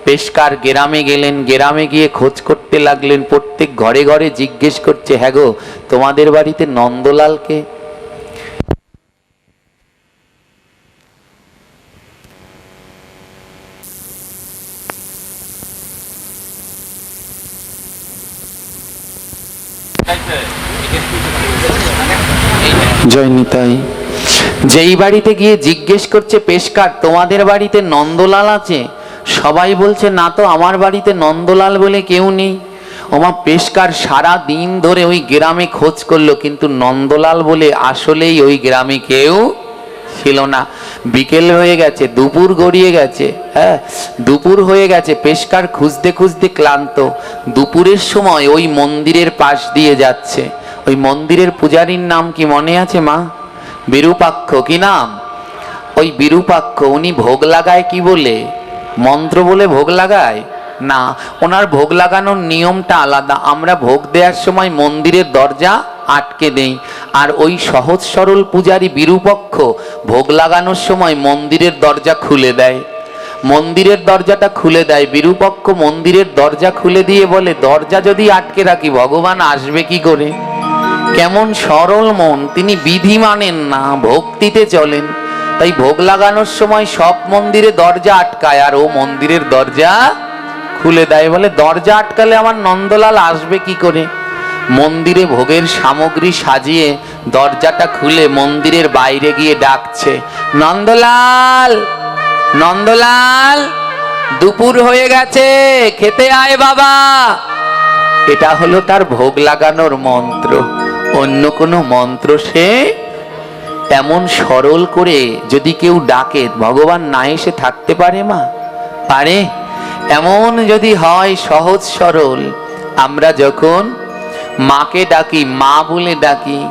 পেশকার গ্রামে গেলেন, গ্রামে গিয়ে খোঁজ করতে লাগলেন, প্রত্যেক ঘরে ঘরে জিজ্ঞেস করছে, হ্যাঁ গো তোমাদের বাড়িতে নন্দলালকে? জয় নিতাই। যেই বাড়িতে গিয়ে জিজ্ঞেস করছে পেশকার, তোমাদের বাড়িতে নন্দলাল আছে? সবাই বলছে না তো, আমার বাড়িতে নন্দলাল বলে কেউ নেই। ওমা পেশকার সারা দিন ধরে ওই গ্রামে খোঁজ করলো, কিন্তু নন্দলাল বলে আসলেই ওই গ্রামে কেউ ছিল না। বিকেল হয়ে গেছে, দুপুর গড়িয়ে গেছে। হ্যাঁ, দুপুর হয়ে গেছে, পেশকার খুঁজতে খুঁজতে ক্লান্ত। দুপুরের সময় ওই মন্দিরের পাশ দিয়ে যাচ্ছে। ওই মন্দিরের পূজারীর নাম কি মনে আছে মা? বিরূপাক্ষ। কি নাম? ওই বিরূপাক্ষ। উনি ভোগ লাগায় কি বলে? মন্ত্র বলে ভোগ লাগায় না, ওনার ভোগ লাগানোর নিয়মটা আলাদা। আমরা ভোগ দেওয়ার সময় মন্দিরের দরজা আটকে দেই, আর ওই সহজ সরল পূজারী বিরূপক্ষ ভোগ লাগানোর সময় মন্দিরের দরজা খুলে দেয়। মন্দিরের দরজাটা খুলে দেয় বিরূপক্ষ। মন্দিরের দরজা খুলে দিয়ে বলে, দরজা যদি আটকে রাখি ভগবান আসবে কি করে? কেমন সরল মন, তিনি বিধি মানেন না, ভক্তিতে চলেন। তাই ভোগ লাগানোর সময় সব মন্দিরে দরজা আটকায়, আর ও মন্দিরের দরজা খুলে দেয়। বলে দরজা আটকালে আমার নন্দলাল আসবে কি করে? মন্দিরে ভোগের সামগ্রী সাজিয়ে দরজাটা খুলে মন্দিরের বাইরে গিয়ে ডাকছে, নন্দলাল, নন্দলাল, দুপুর হয়ে গেছে, খেতে আয় বাবা। এটা হলো তার ভোগ লাগানোর মন্ত্র। অন্য কোনো মন্ত্র সে এমন সরল করে যদি কেউ ডাকে, ভগবান না এসে থাকতে পারে মা? পারে? এমন যদি হয় সহজ সরল, আমরা যখন মাকে ডাকি মা বলে ডাকি,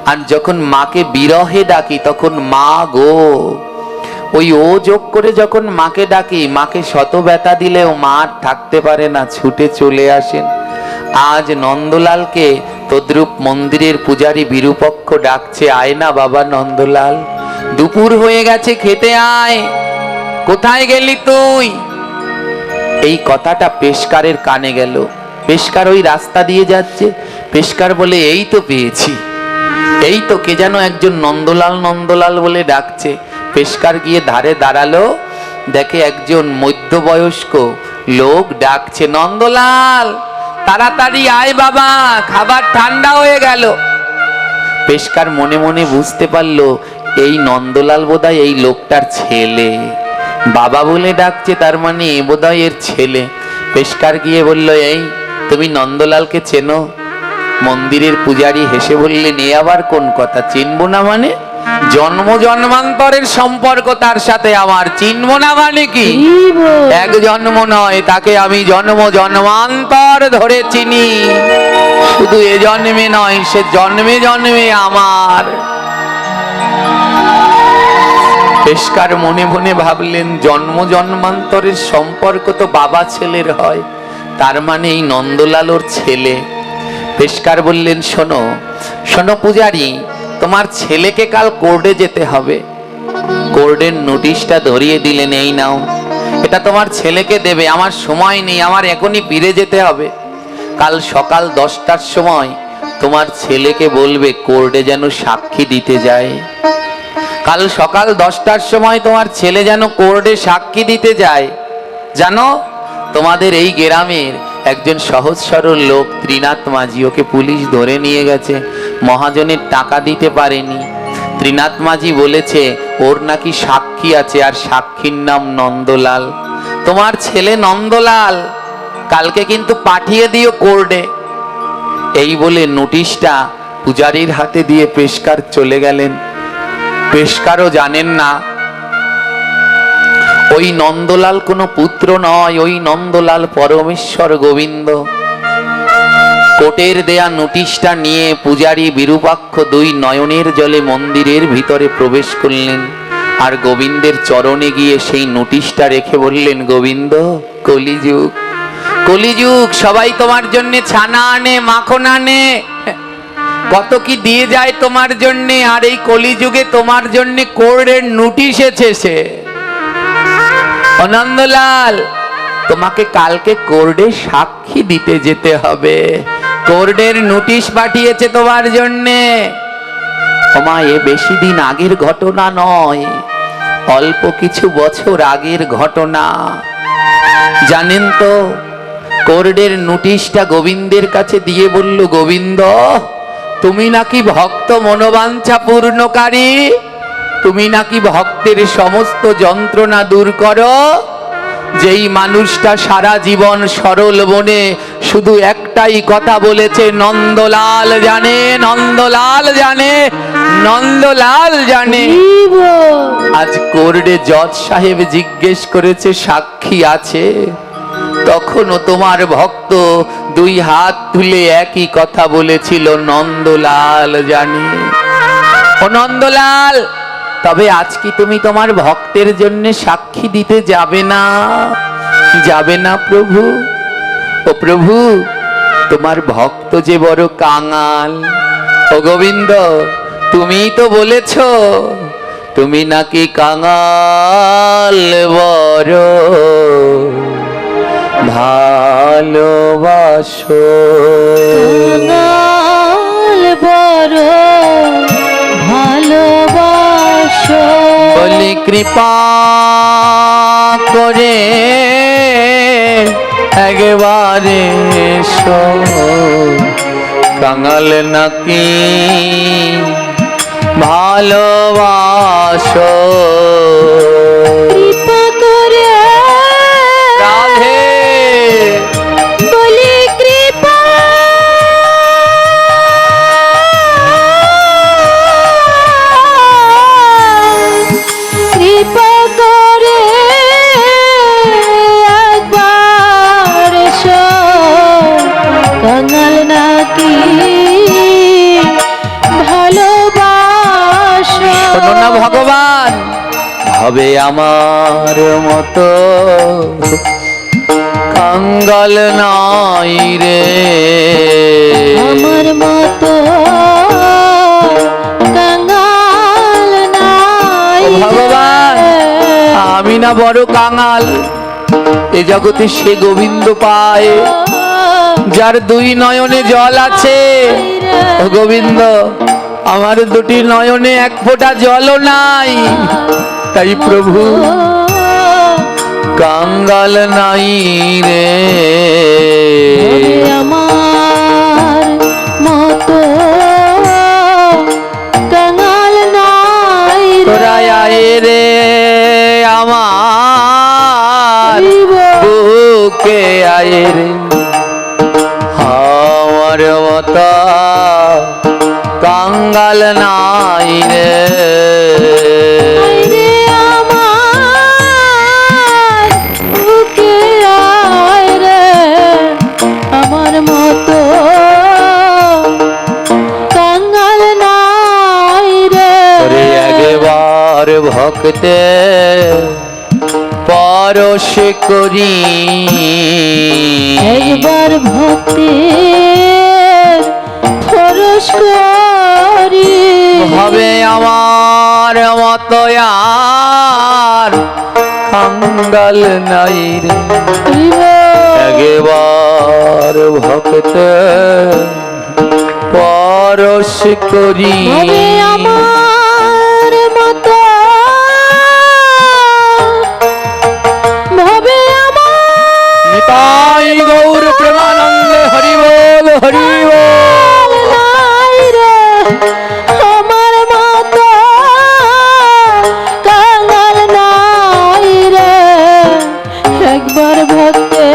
আর যখন মাকে বিরহে ডাকি তখন মা গো, ওই ও যোগ করে যখন মাকে ডাকি, মাকে শত ব্যথা দিলেও মা থাকতে পারে না, ছুটে চলে আসেন। আজ নন্দলালকে তদ্রূপ মন্দিরের পূজারী বিরূপক্ষ ডাকছে, আয় না বাবা নন্দলাল, দুপুর হয়ে গেছে, খেতে আয়। কোথায় গেলি তুই? এই কথাটা পেশকারের কানে গেল। পেশকার ওই রাস্তা দিয়ে যাচ্ছে। পেশকার বলে, এই তো পেয়েছি, এই তো কে যেন একজন নন্দলাল নন্দলাল বলে ডাকছে। পেশকার গিয়ে ধারে দাঁড়ালো, দেখে একজন মধ্যবয়স্ক লোক ডাকছে, নন্দলাল তাড়াতাড়ি আয় বাবা, খাবার ঠান্ডা হয়ে গেল। পেশকার মনে মনে বুঝতে পারলো এই নন্দলাল বোধহয় এই লোকটার ছেলে, বাবা বলে ডাকছে, তার মানে বোধহয় এর ছেলে। পেশকার গিয়ে বলল, এই তুমি নন্দলালকে চেনো? মন্দিরের পূজারী হেসে বললেন, এ আবার কোন কথা? চিনবো না মানে? জন্ম জন্মান্তরের সম্পর্ক তার সাথে আমার, চিনবো না মানে কি? এক জন্ম নয়, তাকে আমি জন্ম জন্মান্তর ধরে চিনি। শুধু এ জন্মে নয়, সে জন্মে জন্মে আমার। পেশকার মনে মনে ভাবলেন, জন্ম জন্মান্তরের সম্পর্ক তো বাবা ছেলের হয়, তার মানে এই নন্দলাল ওর ছেলে। পেশকার বললেন, শোনো শোনো পূজারী, তোমার ছেলেকে কাল কোর্টে যেতে হবে। কোর্টের নোটিশটা ধরিয়ে দিলেন, এই নাও, এটা তোমার ছেলেকে দেবে, আমার সময় নেই, আমার এখনই ফিরে যেতে হবে। কাল সকাল 10টার সময় তোমার ছেলেকে বলবে কোর্টে যেন সাক্ষী দিতে যায়। কাল সকাল 10টার সময় তোমার ছেলে যেন কোর্টে সাক্ষী দিতে যায়। জানো, তোমাদের এই গ্রামের একজন সহজ সরল লোক ত্রিনাথ মাঝি, ওকে পুলিশ ধরে নিয়ে গেছে, মহাজনের টাকা দিতে পারেনি। ত্রিনাথ মাঝি বলেছে ওর নাকি সাক্ষী আছে, আর সাক্ষীর নাম নন্দলাল। তোমার ছেলে নন্দলাল কালকে কিন্তু পাঠিয়ে দিও কোর্টে। এই বলে নোটিশটা পূজারীর হাতে দিয়ে পেশকার চলে গেলেন। পেশকারও জানেন না ওই নন্দলাল কোনো পুত্র নয়, ওই নন্দলাল পরমেশ্বর গোবিন্দ। কোর্টের দেয়া নোটিশটা নিয়ে পূজারী বিরূপাক্ষ দুই নয়নের জলে মন্দিরের ভিতরে প্রবেশ করলেন, আর গোবিন্দের চরণে গিয়ে সেই নোটিশটা রেখে বললেন, গোবিন্দ, কলিযুগ, কলিযুগ, সবাই তোমার জন্য ছানা আনে, মাখন আনে, কত কি দিয়ে যায় তোমার জন্যে, আর এই কলিযুগে তোমার জন্য কোর্টের নোটিশ এসেছে। নন্দলাল, তোমাকে কালকে কোর্টে সাক্ষী দিতে যেতে হবে, কোর্টের নোটিশ পাঠিয়েছে তোমার জন্যে। ওমা, এ বেশি দিন আগের ঘটনা নয়, অল্প কিছু বছর আগের ঘটনা। জানেন তো, কোর্টের নোটিশটা গোবিন্দের কাছে দিয়ে বলল, গোবিন্দ, তুমি নাকি ভক্ত মনোবাঞ্ছা পূর্ণকারী, তুমি নাকি ভক্তের সমস্ত যন্ত্রণা দূর করো। যেই মানুষটা সারা জীবন সরল বনে শুধু একটাই কথা বলেছে, নন্দলাল জানে, নন্দলাল জানে, নন্দলাল জানে। আজ কোর্টে জজ সাহেব জিজ্ঞেস করেছে সাক্ষী আছে, তখনও তোমার ভক্ত দুই হাত তুলে একই কথা বলেছিল, নন্দলাল জানে। ও নন্দলাল, তবে আজ কি তুমি তোমার ভক্তের জন্য সাক্ষী দিতে যাবে না? যাবে না প্রভু? ও প্রভু, তোমার ভক্ত যে বড় কাঙাল। ও গোবিন্দ, তুমিই তো বলেছ তুমি নাকি কাঙাল বড় ভালোবাসো, কাঙাল বড় ভালোবাসো। বলি কৃপা করে একবারে এসো, কাঙাল নাকি ভালোবাসো। কৃপা করে রাধে বলি কৃপা কৃপা করে একবার এসো, কাঙাল নাকি ভালোবাসো। শোনো না ভগবান, হবে আমার মতো কাঙ্গাল নাই রে, আমার মতো কাঙাল নাই ও ভগবান, রে। আমি না বড় কাঙাল, এ জগতে সে গোবিন্দ পায় যার দুই নয়নে জল আছে। ও গোবিন্দ, আমার দুটি নয়নে এক ফোঁটা জলও নাই, তাই প্রভু কাঙ্গাল নাই রে। আমার মতো কাঙাল নাই রে। তোরা আয় রে আমার বুকে, আয় রে আমার মতো কাঙ্গাল নাই রে। আইরে আমার বুকে আয় রে, আমার মতো কাঙাল নাই রে। ওরে একবার ভক্তে পরশ করি, একবার ভক্তের পরশ করি, হবে আমার মতো আর কাঙ্গাল নাই রে। একবার ভক্তে পরশ করি, হবে আমার মতো, হবে আমার নিতাই গৌর প্রেমানন্দে হরি বল হরি বল। নাই রে আমার মতো কাঙাল নাই রে একবার ভক্তে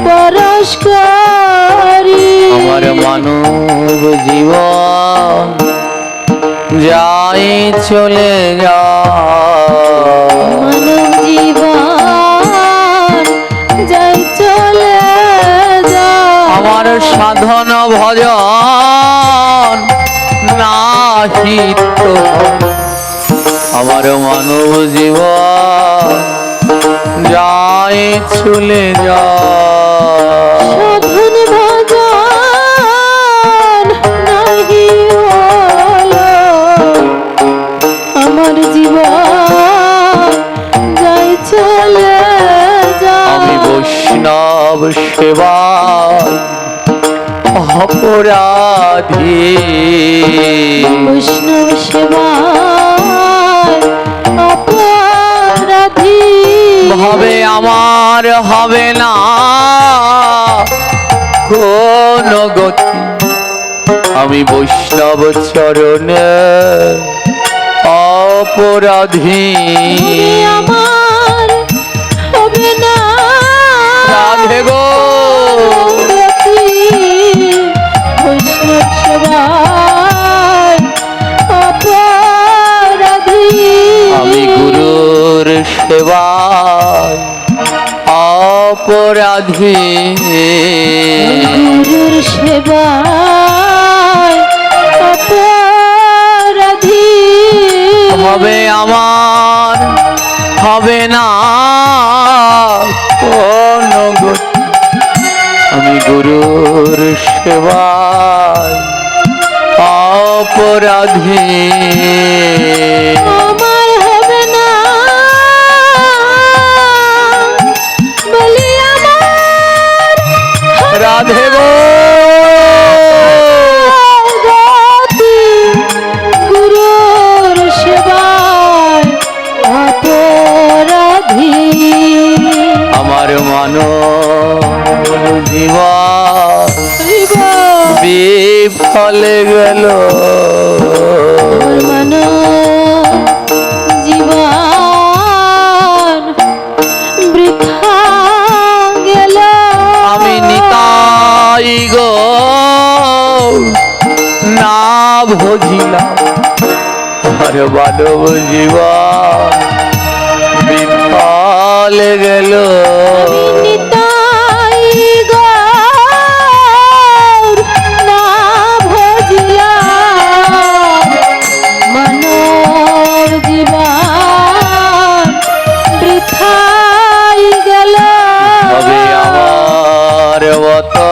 পরশ করি আমার মানব জীবন যাই চলে যা মানব জীবন যাই চলে যা আমার সাধন ভজন নাহি তো আমার মানব জীবন যাই চলে যা সাধন ভজন নাহি হলো আমার জীবন যাই চলে যা আমি বৈষ্ণব সেবা অপরাধী বৈষ্ণব সেবায় অপরাধী ভাবে আমার হবে না কোন গতি আমি বৈষ্ণব চরণে অপরাধী তুমি আমার হবে না রাধে গো গতি বৈষ্ণব সেবায় অপরাধী আমি গুরুর সেবায় অপরাধী গুরুর সেবায় অপরাধী হবে আমার হবে না কোন গতি আমি গুরুর সেবায় অপরাধী আমার হবে না বলি আমার রাধে গো গতি গুরুর সেবায় অপরাধী আমার মানব জীবন বিফলে গেল মানো জীবন বৃথা গেল আমি নিতাই গো না ভজিলাম আর মানব জীবন বিফলে গেল নিতাই গৌর না ভজিলাম মানব জীবন বৃথাই গেল হবে আমার মতো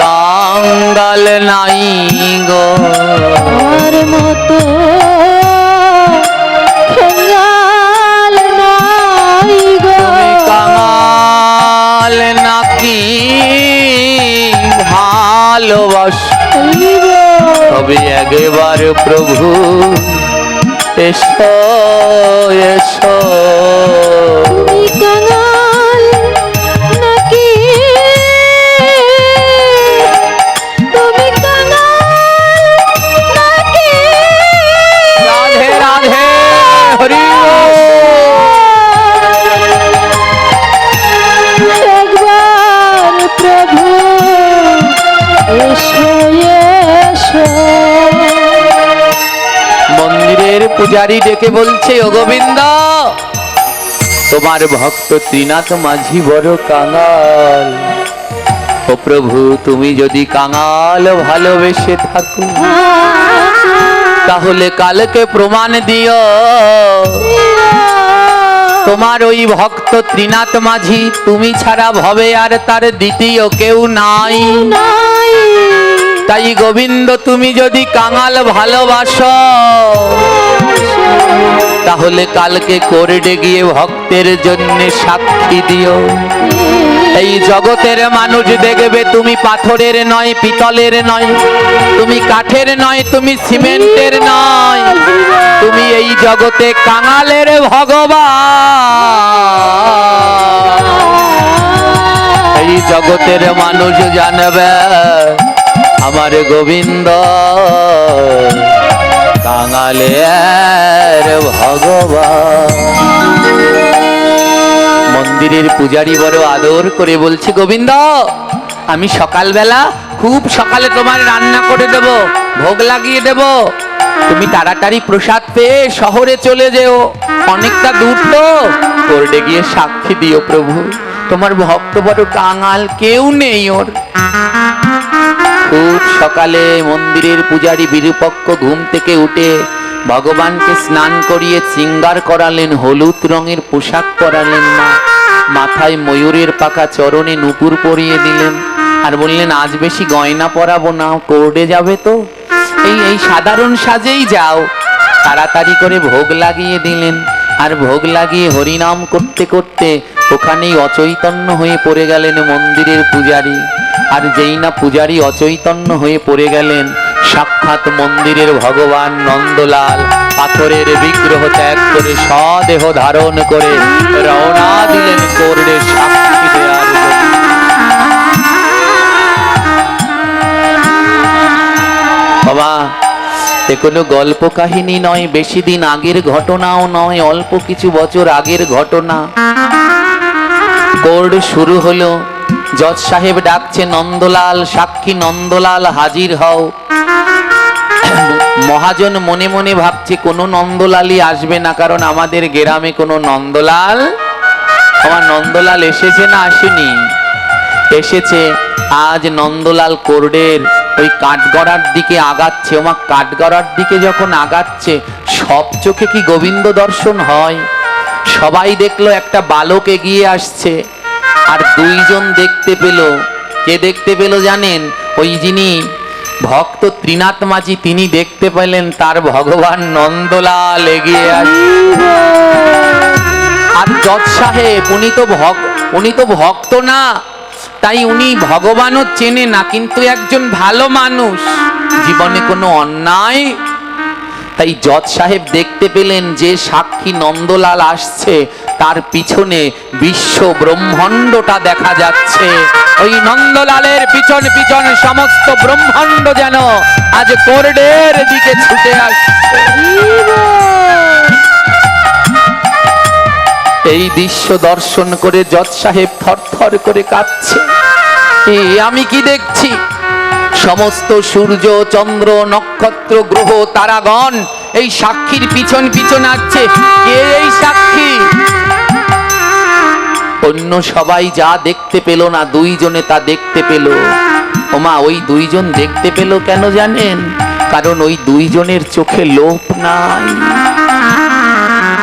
কাঙ্গাল নাই গো আমার মতো খঙ্গাল নাই গো তুমি কাঙাল নাকি ভালোবাস তবে একবার প্রভু এসো এসো তুমি কাঙাল নাকি তুমি কাঙাল নাকি রাধে রাধে হরি একবার প্রভু এসো এসো মন্দিরের পূজারী ডেকে বলছে ও গোবিন্দ তোমার ভক্ত ত্রিনাথ মাঝি বড় কাঙাল ও প্রভু তুমি যদি কাঙাল ভালোবেসে থাকো তাহলে কালকে প্রমাণ দিও তোমার ওই ভক্ত ত্রিনাথ মাঝি তুমি ছাড়া ভবে আর তার দ্বিতীয় কেউ নাই নাই তাই গোবিন্দ তুমি যদি কাঙাল ভালোবাসো তাহলে কালকে কোর্টে গিয়ে ভক্তের জন্য সাক্ষী দিও এই জগতের মানুষ দেখবে তুমি পাথরের নয়, পিতলের নয়, তুমি কাঠের নয়, তুমি সিমেন্টের নয়, তুমি এই জগতে কাঙালের ভগবান। এই জগতের মানুষ জানবে আমার গোবিন্দ কাঙালের ভগবান। মন্দিরের পূজারী বড় আদর করে বলছে, গোবিন্দ আমি সকালবেলা খুব সকালে তোমার রান্না করে দেব, ভোগ লাগিয়ে দেব, তুমি তাড়াতাড়ি প্রসাদ পেয়ে শহরে চলে যেও, অনেকটা দূর তো, কোর্টে গিয়ে সাক্ষী দিও প্রভু তোমার ভক্ত বড় কাঙাল, কেউ নেই ওর। খুব সকালে মন্দিরের পূজারী বিরূপক্ষ ঘুম থেকে উঠে ভগবানকে স্নান করিয়ে শৃঙ্গার করালেন, হলুদ রঙের পোশাক পরালেন, মাথায় ময়ূরের পাকা, চরণে নূপুর পরিয়ে দিলেন, আর বললেন আজ বেশি গয়না পরাবো না, কোর্টে যাবে তো, এই সাধারণ সাজেই যাও। তাড়াতাড়ি করে ভোগ লাগিয়ে দিলেন, আর ভোগ লাগিয়ে হরিনাম করতে করতে ওখানেই অচৈতন্য হয়ে পড়ে গেলেন মন্দিরের পূজারী। আর যেই না পূজারী অচৈতন্য হয়ে পড়ে গেলেন, সাক্ষাৎ মন্দিরের ভগবান নন্দলাল পাথরের বিগ্রহ ত্যাগ করে স্বদেহ ধারণ করে রওনা দিলেন কোর্টে সাক্ষী দেওয়ার জন্য। বাবা এ কোনো গল্প কাহিনী নয়, বেশি দিন আগের ঘটনাও নয়, অল্প কিছু বছর আগের ঘটনা। কোর্ট শুরু হলো, জজ সাহেব ডাকছে, নন্দলাল সাক্ষী, নন্দলাল হাজির হও। মহাজন মনে মনে ভাবছে কোনো নন্দলালই আসবে না, কারণ আমাদের গ্রামে কোনো নন্দলাল, আমার নন্দলাল এসেছে না আসেনি? এসেছে। আজ নন্দলাল কোর্টের ওই কাঠগড়ার দিকে আগাচ্ছে। ওমা কাঠগড়ার দিকে যখন আগাচ্ছে, সব চোখে কি গোবিন্দ দর্শন হয়? সবাই দেখলো একটা বালক এগিয়ে আসছে, আর দুইজন দেখতে পেল। কে দেখতে পেল জানেন? ওই যিনি ভক্ত ত্রিনাথ মাঝি, তিনি দেখতে পেলেন তার ভগবান নন্দলাল এগিয়ে আসছে। আর জজ সাহেব উনি তো ভক্ত না, তাই উনি ভগবানও চেনে না, কিন্তু একজন ভালো মানুষ, জীবনে কোনো অন্যায়। তাই জজ সাহেব দেখতে পেলেন যে সাক্ষী নন্দলাল আসছে, তার পিছনে বিশ্ব ব্রহ্মাণ্ডটা দেখা যাচ্ছে। ওই নন্দলালের পিছন পিছন সমস্ত ব্রহ্মাণ্ড যেন আজ কোর্টের দিকে ছুটে আসছে। এই দৃশ্য দর্শন করে জজ সাহেব থরথর করে কাঁপছে। আমি কি দেখছি? সমস্ত সূর্য চন্দ্র নক্ষত্র গ্রহ তারাগণ এই সাক্ষীর পিছন পিছন আসছে। কে এই সাক্ষী? অন্য সবাই যা দেখতে পেল না, দুইজনে তা দেখতে পেল। ওমা ওই দুইজন দেখতে পেল কেন জানেন? কারণ ওই দুইজনের চোখে লোভ নাই।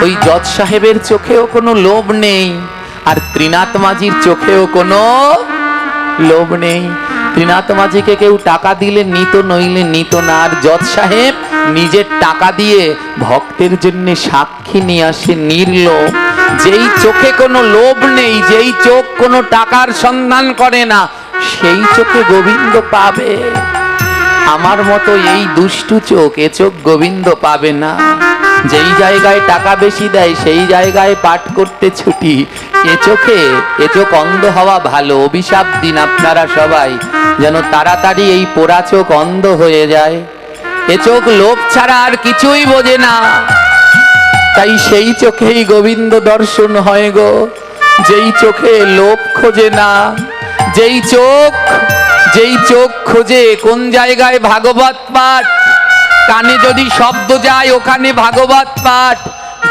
ওই জজ সাহেবের চোখেও কোনো লোভ নেই, আর ত্রিনাথ মাঝির চোখেও কোনো লোভ নেই। ত্রিনাথ মাঝিকে কেউ টাকা দিলে নিত, নইলে নিত না। আর জজ সাহেব নিজের টাকা দিয়ে ভক্তের জন্য সাক্ষী নিয়ে আসে নির্লোভ। যেই চোখে কোনো লোভ নেই, যেই চোখ কোনো টাকার সন্ধান করে না, সেই চোখে গোবিন্দ পাবে। আমার মতো এই দুষ্টু চোখ, এ চোখ গোবিন্দ পাবে না। যেই জায়গায় টাকা বেশি দেয় সেই জায়গায় পাঠ করতে ছুটি। এ চোখ অন্ধ হওয়া ভালো। অভিশাপ দিন আপনারা সবাই, যেন তাড়াতাড়ি এই পোড়া চোখ অন্ধ হয়ে যায়। এ চোখ লোভ ছাড়া আর কিছুই বোঝে না। তাই সেই চোখেই গোবিন্দ দর্শন হয় গো, যেই চোখে লোভ খোঁজে না। যেই চোখ খোঁজে কোন জায়গায় ভাগবত পাঠ, কানে যদি শব্দ যায় ওখানে ভাগবত পাঠ।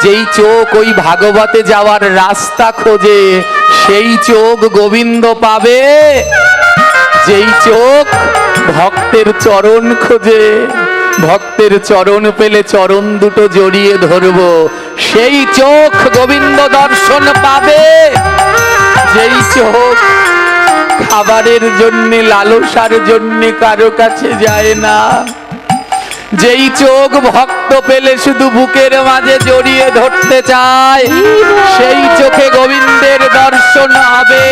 যেই চোখ ওই ভাগবতে যাওয়ার রাস্তা খোঁজে, সেই চোখ গোবিন্দ পাবে। যেই চোখ ভক্তের চরণ খোঁজে, ভক্তের চরণ পেলে চরণ দুটো জড়িয়ে ধরবো, সেই চোখ গোবিন্দ দর্শন পাবে। যেই চোখ খাবারের জন্য, লালসার জন্য কারো কাছে যায় না, যেই চোখ ভক্ত পেলে শুধু বুকের মাঝে জড়িয়ে ধরতে চায়, সেই চোখে গোবিন্দের দর্শন কখন হবে?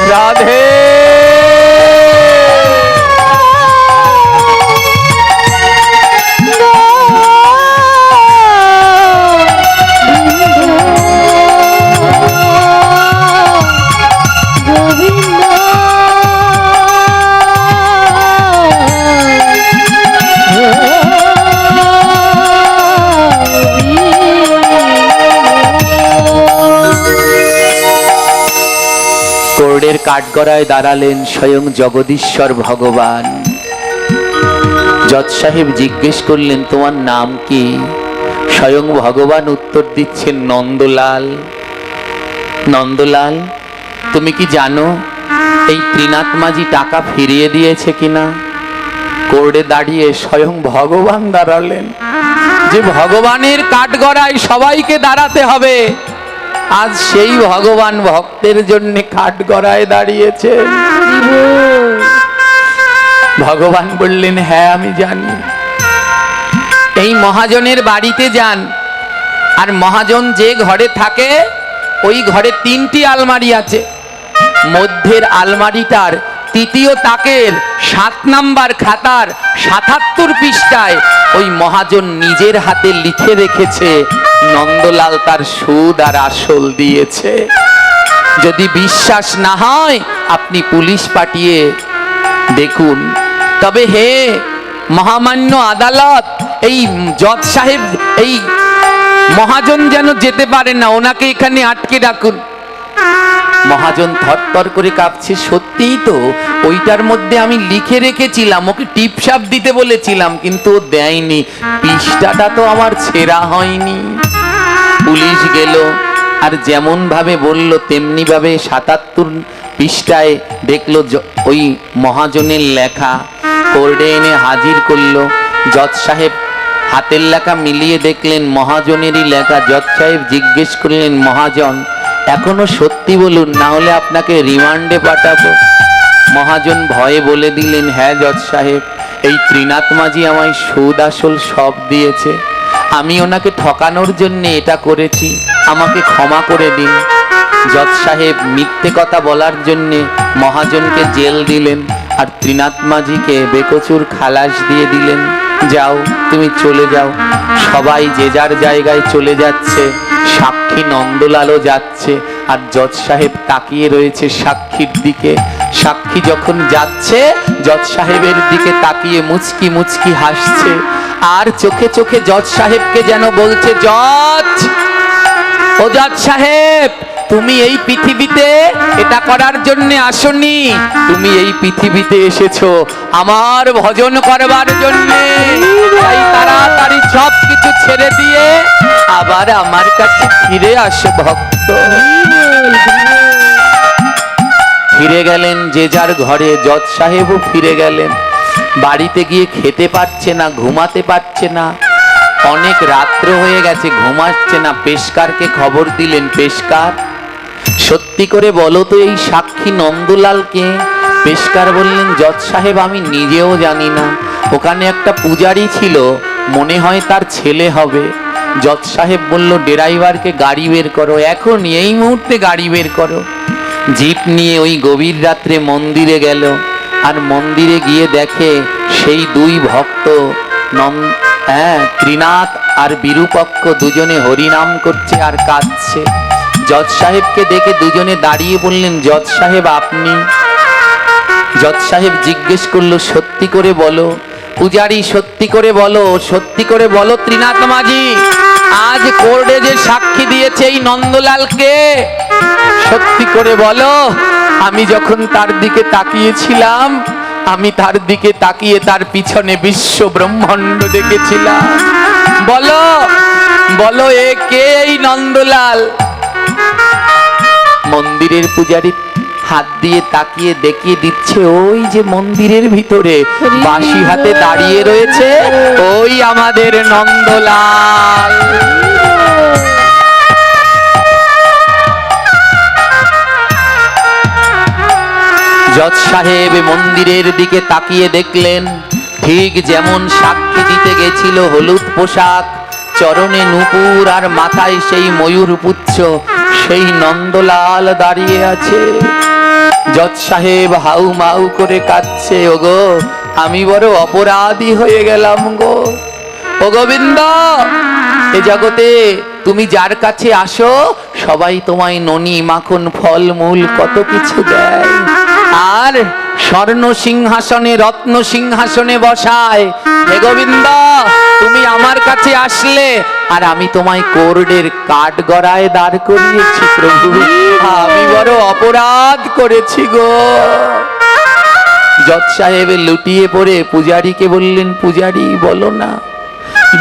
রাধে কোর্ডের কাঠগড়ায় দাঁড়ালেন স্বয়ং জগদীশ্বর ভগবান। জজ সাহেব জিজ্ঞেস করলেন, তোমার নাম কি? স্বয়ং ভগবান উত্তর দিচ্ছেন, নন্দলাল। নন্দলাল, তুমি কি জানো এই ত্রিনাথ মাঝি টাকা ফিরিয়ে দিয়েছে কিনা? কোর্ডে দাঁড়িয়ে স্বয়ং ভগবান দাঁড়ালেন, যে ভগবানের কাঠগড়ায় সবাইকে দাঁড়াতে হবে, আজ সেই ভগবান ভক্তের জন্য কাঠগড়ায় দাঁড়িয়েছে। ভগবান বললেন, হ্যাঁ আমি জানি। এই মহাজনের বাড়িতে যান, আর মহাজন যে ঘরে থাকে ওই ঘরে 3টি আলমারি আছে। মধ্যের আলমারিটার 3য় তাকের 7 নাম্বার খাতার 77 পৃষ্ঠায় ওই মহাজন নিজের হাতে লিখে রেখেছে, নন্দলাল তার সুদ আর আসল দিয়েছে। যদি বিশ্বাস না হয় আপনি পুলিশ পাঠিয়ে দেখুন। তবে হে মহামান্য আদালত, এই জজ সাহেব, এই মহাজন যেন যেতে পারে না, ওনাকে এখানে আটকে রাখুন। মহাজন থরথর করে কাঁপছে, সত্যিই তো, ওইটার মধ্যে আমি লিখে রেখেছিলাম, ওকে টিপসাপ দিতে বলেছিলাম, কিন্তু ও দেয়নি, পৃষ্ঠাটা তো আমার ছেঁড়া হয়নি। পুলিশ গেল, আর যেমন ভাবে বলল তেমনি ভাবে 77 পৃষ্ঠায় দেখলো ওই মহাজনের লেখা। কোর্টে এনে হাজির করলো। জজ সাহেব হাতের লেখা মিলিয়ে দেখলেন মহাজনেরই লেখা। জজ সাহেব জিজ্ঞেস করলেন, মহাজন এখনো সত্যি বলুন, না হলে আপনাকে রিমান্ডে পাঠাবো। মহাজন ভয়ে বলে দিলেন, হ্যাঁ জজ সাহেব, এই ত্রিনাথ মাঝি আমায় সুদ আসল সব দিয়েছে, আমি ওনাকে ঠকানোর জন্য এটা করেছি, আমাকে ক্ষমা করে দিন। জজ সাহেব মিথ্যে কথা বলার জন্য মহাজনকে জেল দিলেন, আর ত্রিনাথ মাঝিকে বেকচুর খালাস দিয়ে দিলেন। যাও, তুমি চলে যাও। সবাই যে যার জায়গায় চলে যাচ্ছে, সাক্ষী নন্দলালও যাচ্ছে, আর জজ সাহেব তাকিয়ে রয়েছে সাক্ষীর দিকে। সাক্ষী যখন যাচ্ছে, জজ সাহেবের দিকে তাকিয়ে মুচকি মুচকি হাসছে, আর চোখে চোখে জজ সাহেবকে যেন বলছে, জজ, ও জজ সাহেব, তুমি এই পৃথিবীতে এটা করার জন্য আসনি, তুমি এই পৃথিবীতে এসেছো আমার ভজন করবার জন্য। তাই তাড়াতাড়ি সব কিছু ছেড়ে দিয়ে আবার আমার কাছে ফিরে আসো ভক্ত। ফিরে গেলেন যে যার ঘরে। জজ সাহেবও ফিরে গেলেন। বাড়িতে গিয়ে খেতে পারছে না, ঘুমাতে পারছে না, অনেক রাত্র হয়ে গেছে, ঘুমাচ্ছে না। পেশকারকে খবর দিলেন, পেশকার, সত্যি করে বলো তো এই সাক্ষী নন্দলালকে? পেশকার বললেন, জজ সাহেব আমি নিজেও জানি না, ওখানে একটা পূজারি ছিল, মনে হয় তার ছেলে হবে। জজ সাহেব বলল, ড্রাইভারকে গাড়ি বের করো, এখন এই মুহূর্তে গাড়ি বের করো। জিপ নিয়ে ওই গভীর রাত্রে মন্দিরে গেল, আর মন্দিরে গিয়ে দেখে সেই দুই ভক্ত ত্রিনাথ আর বিরূপক্ষ দুজনে হরিনাম করছে আর কাঁদছে। জজ সাহেবকে দেখে দুজনে দাঁড়িয়ে বললেন, জজ সাহেব আপনি? জজ সাহেব জিজ্ঞেস করলো, সত্যি করে বলো। পূজারি, সত্যি করে বলো, সত্যি করে বলো ত্রিনাথ মাঝি, আজ কোর্টে যে সাক্ষী দিয়েছে এই নন্দলালকে, সত্যি করে বলো। আমি যখন তার দিকে তাকিয়েছিলাম, আমি তার দিকে তাকিয়ে তার পিছনে বিশ্ব ব্রহ্মাণ্ড দেখেছিলাম। বলো বলো, এ কে এই নন্দলাল? মন্দিরের পূজারী হাত দিয়ে তাকিয়ে দেখিয়ে দিচ্ছে, ওই যে মন্দিরের ভিতরে বাঁশি হাতে দাঁড়িয়ে রয়েছে, ওই আমাদের নন্দলাল। জজ সাহেব মন্দিরের দিকে তাকিয়ে দেখলেন ঠিক যেমন সাক্ষী দিতে গেছিল হলুদ পোশাক, চরণে নূপুর আর মাথায় সেই ময়ূর পুচ্ছ, সেই নন্দলাল দাঁড়িয়ে আছে। জজ সাহেব হাউ মাউ করে কাঁদছে, ওগো আমি বড় অপরাধী হয়ে গেলাম গো। ও গোবিন্দ, এ জগতে তুমি যার কাছে আসো সবাই তোমায় ননি মাখন ফল মূল কত কিছু দেয়, আর স্বর্ণ সিংহাসনে রত্ন সিংহাসনে বসায়। হে গোবিন্দ, তুমি আমার কাছে আসলে আর আমি তোমায় কোর্ডের কাঠ গড়ায় দাঁড় করিয়েছি। প্রভু, আমি বড় অপরাধ করেছি গো। জজ সাহেব লুটিয়ে পড়ে পূজারীকে বললেন, পূজারী বলো না,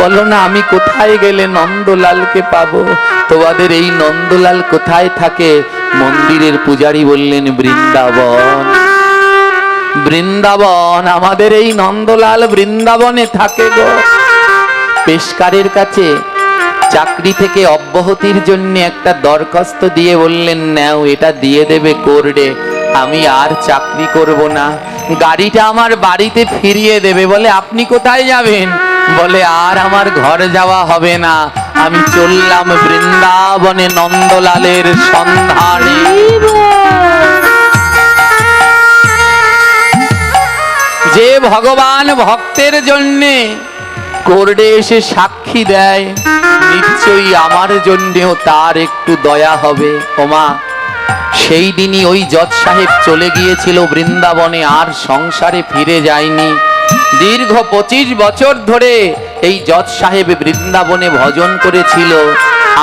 বলো না আমি কোথায় গেলে নন্দলালকে পাবো? তোমাদের এই নন্দলাল কোথায় থাকে? মন্দিরের পূজারী বললেন, বৃন্দাবন। বৃন্দাবন, আমাদের এই নন্দলাল বৃন্দাবনে থাকে গো। পেশকারের কাছে চাকরি থেকে অব্যাহতির জন্য একটা দরখাস্ত দিয়ে বললেন, নাও এটা দিয়ে দেবে কোর্টে, আমি আর চাকরি করব না, গাড়িটা আমার বাড়িতে ফিরিয়ে দেবে। বলে আপনি কোথায় যাবেন? বলে আর আমার ঘর যাওয়া হবে না, আমি চললাম বৃন্দাবনে নন্দলালের সন্ধানে। যে ভগবান ভক্তের জন্যে কোর্টে এসে সাক্ষী দেয়, নিশ্চয়ই আমার জন্যেও তার একটু দয়া হবে। ওমা, সেই দিনই ওই জজ সাহেব চলে গিয়েছিল বৃন্দাবনে, আর সংসারে ফিরে যায়নি। দীর্ঘ 25 বছর ধরে এই জজ সাহেব বৃন্দাবনে ভজন করেছিল,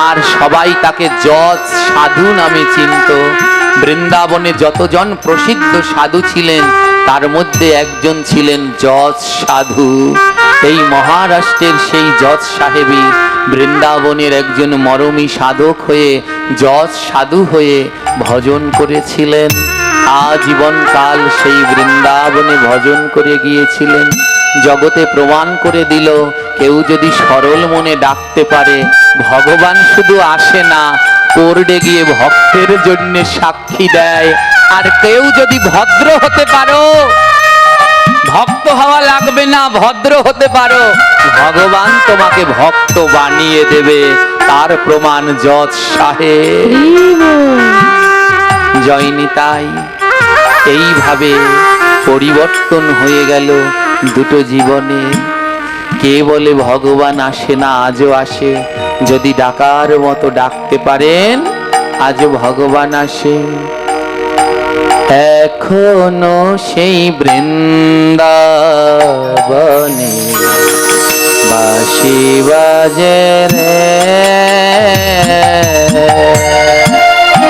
আর সবাই তাকে জজ সাধু নামে চিনত। বৃন্দাবনে যতজন প্রসিদ্ধ সাধু ছিলেন তার মধ্যে একজন ছিলেন জজ সাধু। এই মহারাষ্ট্রের সেই জজ সাহেবই বৃন্দাবনের একজন মরমী সাধক হয়ে, জজ সাধু হয়ে ভজন করেছিলেন। আজীবন কাল সেই বৃন্দাবনে ভজন করে গিয়েছিলেন। জগতে প্রমাণ করে দিল, কেউ যদি সরল মনে ডাকতে পারে, ভগবান শুধু আসে না, কোর্টে গিয়ে ভক্তের জন্য সাক্ষী দেয়। আর কেউ যদি ভদ্র হতে পারো, ভক্ত হওয়া লাগবে না, ভদ্র হতে পারো, ভগবান তোমাকে ভক্ত বানিয়ে দেবে। তার প্রমাণ জজ সাহেব। জয় নিতাই। এইভাবে পরিবর্তন হয়ে গেল দুটো জীবনে। কে বলে ভগবান আসে না? আজও আসে, যদি ডাকার মতো ডাকতে পারেন আজও ভগবান আসে। এখনো সেই বৃন্দাবনে বাঁশি বাজে রে,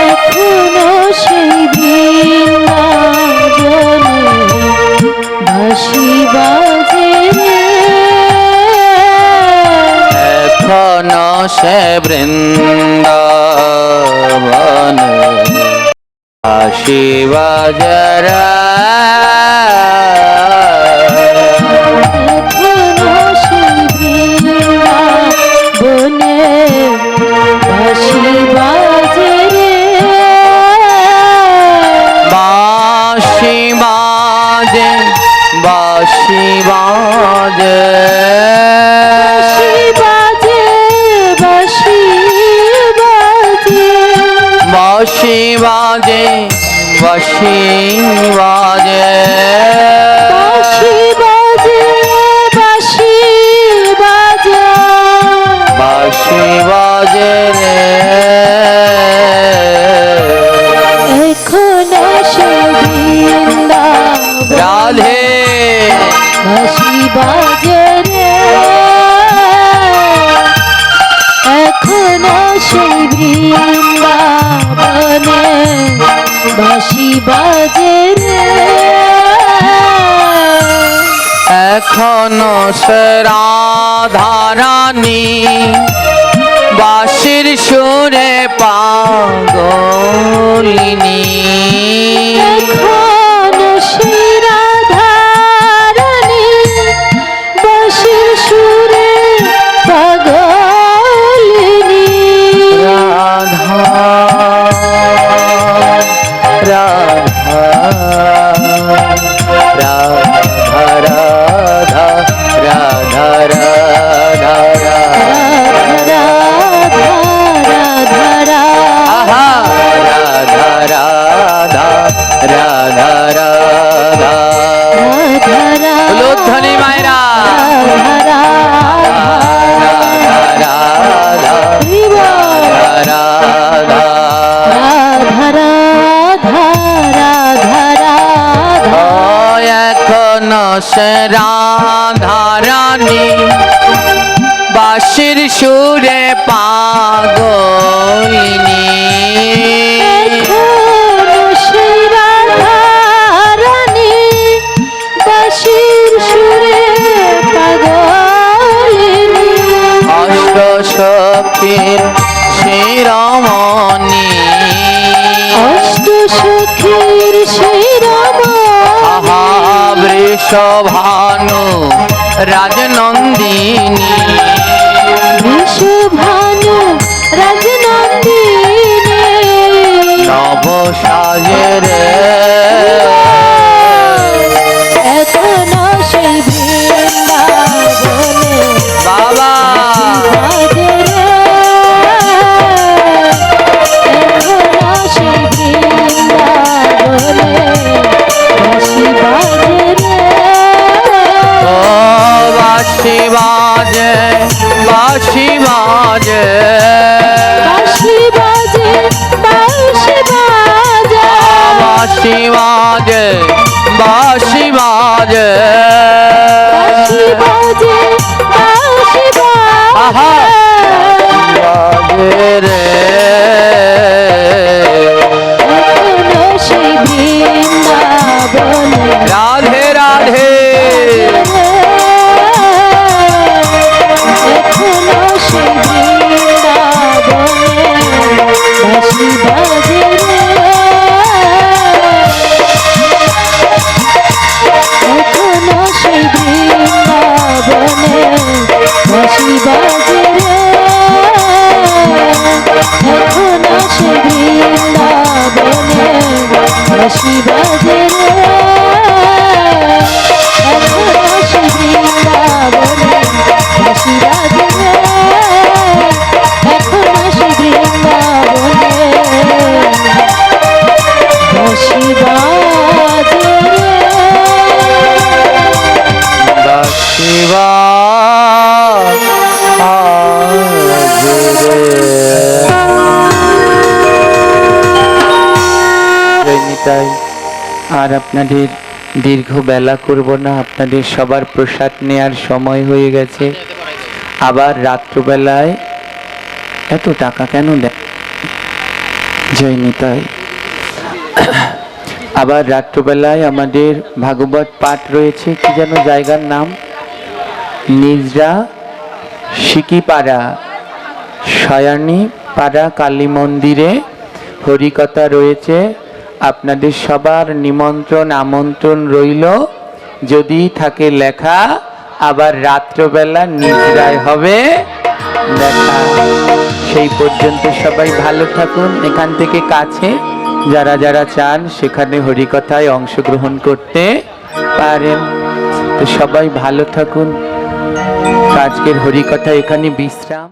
এখনো সেই বৃন্দাবনে বাঁশি বাজে রে, এখনো সে বৃন্দাবনে বাঁশি বাজে রে, এখনো সেই বৃন্দাবনে বাঁশি বাজে রে, বাঁশি বাজে, বাঁশি বাজে, বাঁশি বাজে, বাঁশি বাজে, বাঁশি বাজে, বাঁশি বাজে, বাঁশি বাজে, বাঁশি বাজে, বাঁশি বাজে রে। এখনো সেই বৃন্দাবনে রাধে বাঁশি বাজে রে, এখনো সেই বৃন্দাবনে বাঁশি বাজে রে, এখনো সে রাধারানী বাঁশির সুরে পাগলিনী, এখনো সেই রাধারানী বাঁশির সুরে পাগলিনী, রাধা রাধা রাধা রাধা সে রাধা রানী বাঁশির সুরে পাগলিনী এখনো সেই রাধা রানী বাঁশির সুরে পাগলিনী অষ্ট সখীর শিরোমণি অষ্ট সখীর শিরোমণি আহা বৃষভানু রাজনন্দিনী বিশ্বভানু রাজনন্দিনী নব সাজে রে এখনো সেই বৃন্দাবনে বাবা বাজে রে এখনো সেই বৃন্দাবনে বাঁশি বাজে রে ও বাঁশি বাজে বাঁশি বাজে বাঁশি বাজে বাঁশি বাজে বাঁশি বাজে বাঁশি বাজে বাঁশি বাজে বাঁশি আহা বাজে বাজে রে এখনো সেই বৃন্দাবনে রাধে রাধে এখনো সেই বৃন্দাবনে বাঁশি বাজে রে এখনো সেই বৃন্দাবনে বাঁশি বাজে রে এখনো সেই বৃন্দাবনে বাঁশি বাজে রে এখনো সেই বৃন্দাবনে বাঁশি বাজে রে এখনো সেই বৃন্দাবনে বাঁশি বাজে রে বাঁশি বাজে রে। জয় নিতাই। আর আপনাদের দীর্ঘ বেলা করব না, আপনাদের সবার প্রসাদ নেয়ার সময় হয়ে গেছে। আবার রাত্রবেলায় এত টাকা কেন দেয়? জয় নিতাই। আবার রাত্রবেলায় আমাদের ভাগবত পাঠ রয়েছে, কি যেন জায়গার নাম, নিজরা সিকিপাড়া শয়ানী পাড়া কালী মন্দিরে হরিকথা রয়েছে। আপনাদের সবার নিমন্ত্রণ আমন্ত্রণ রইল। যদি থাকে লেখা, আবার রাত্রবেলা নিজরায় হবে দেখা। সেই পর্যন্ত সবাই ভালো থাকুন। এখান থেকে কাছে যারা যারা চান সেখানে হরিকথায় অংশগ্রহণ করতে পারেন। তো সবাই ভালো থাকুন। আজকের হরিকথা এখানে বিশ্রাম।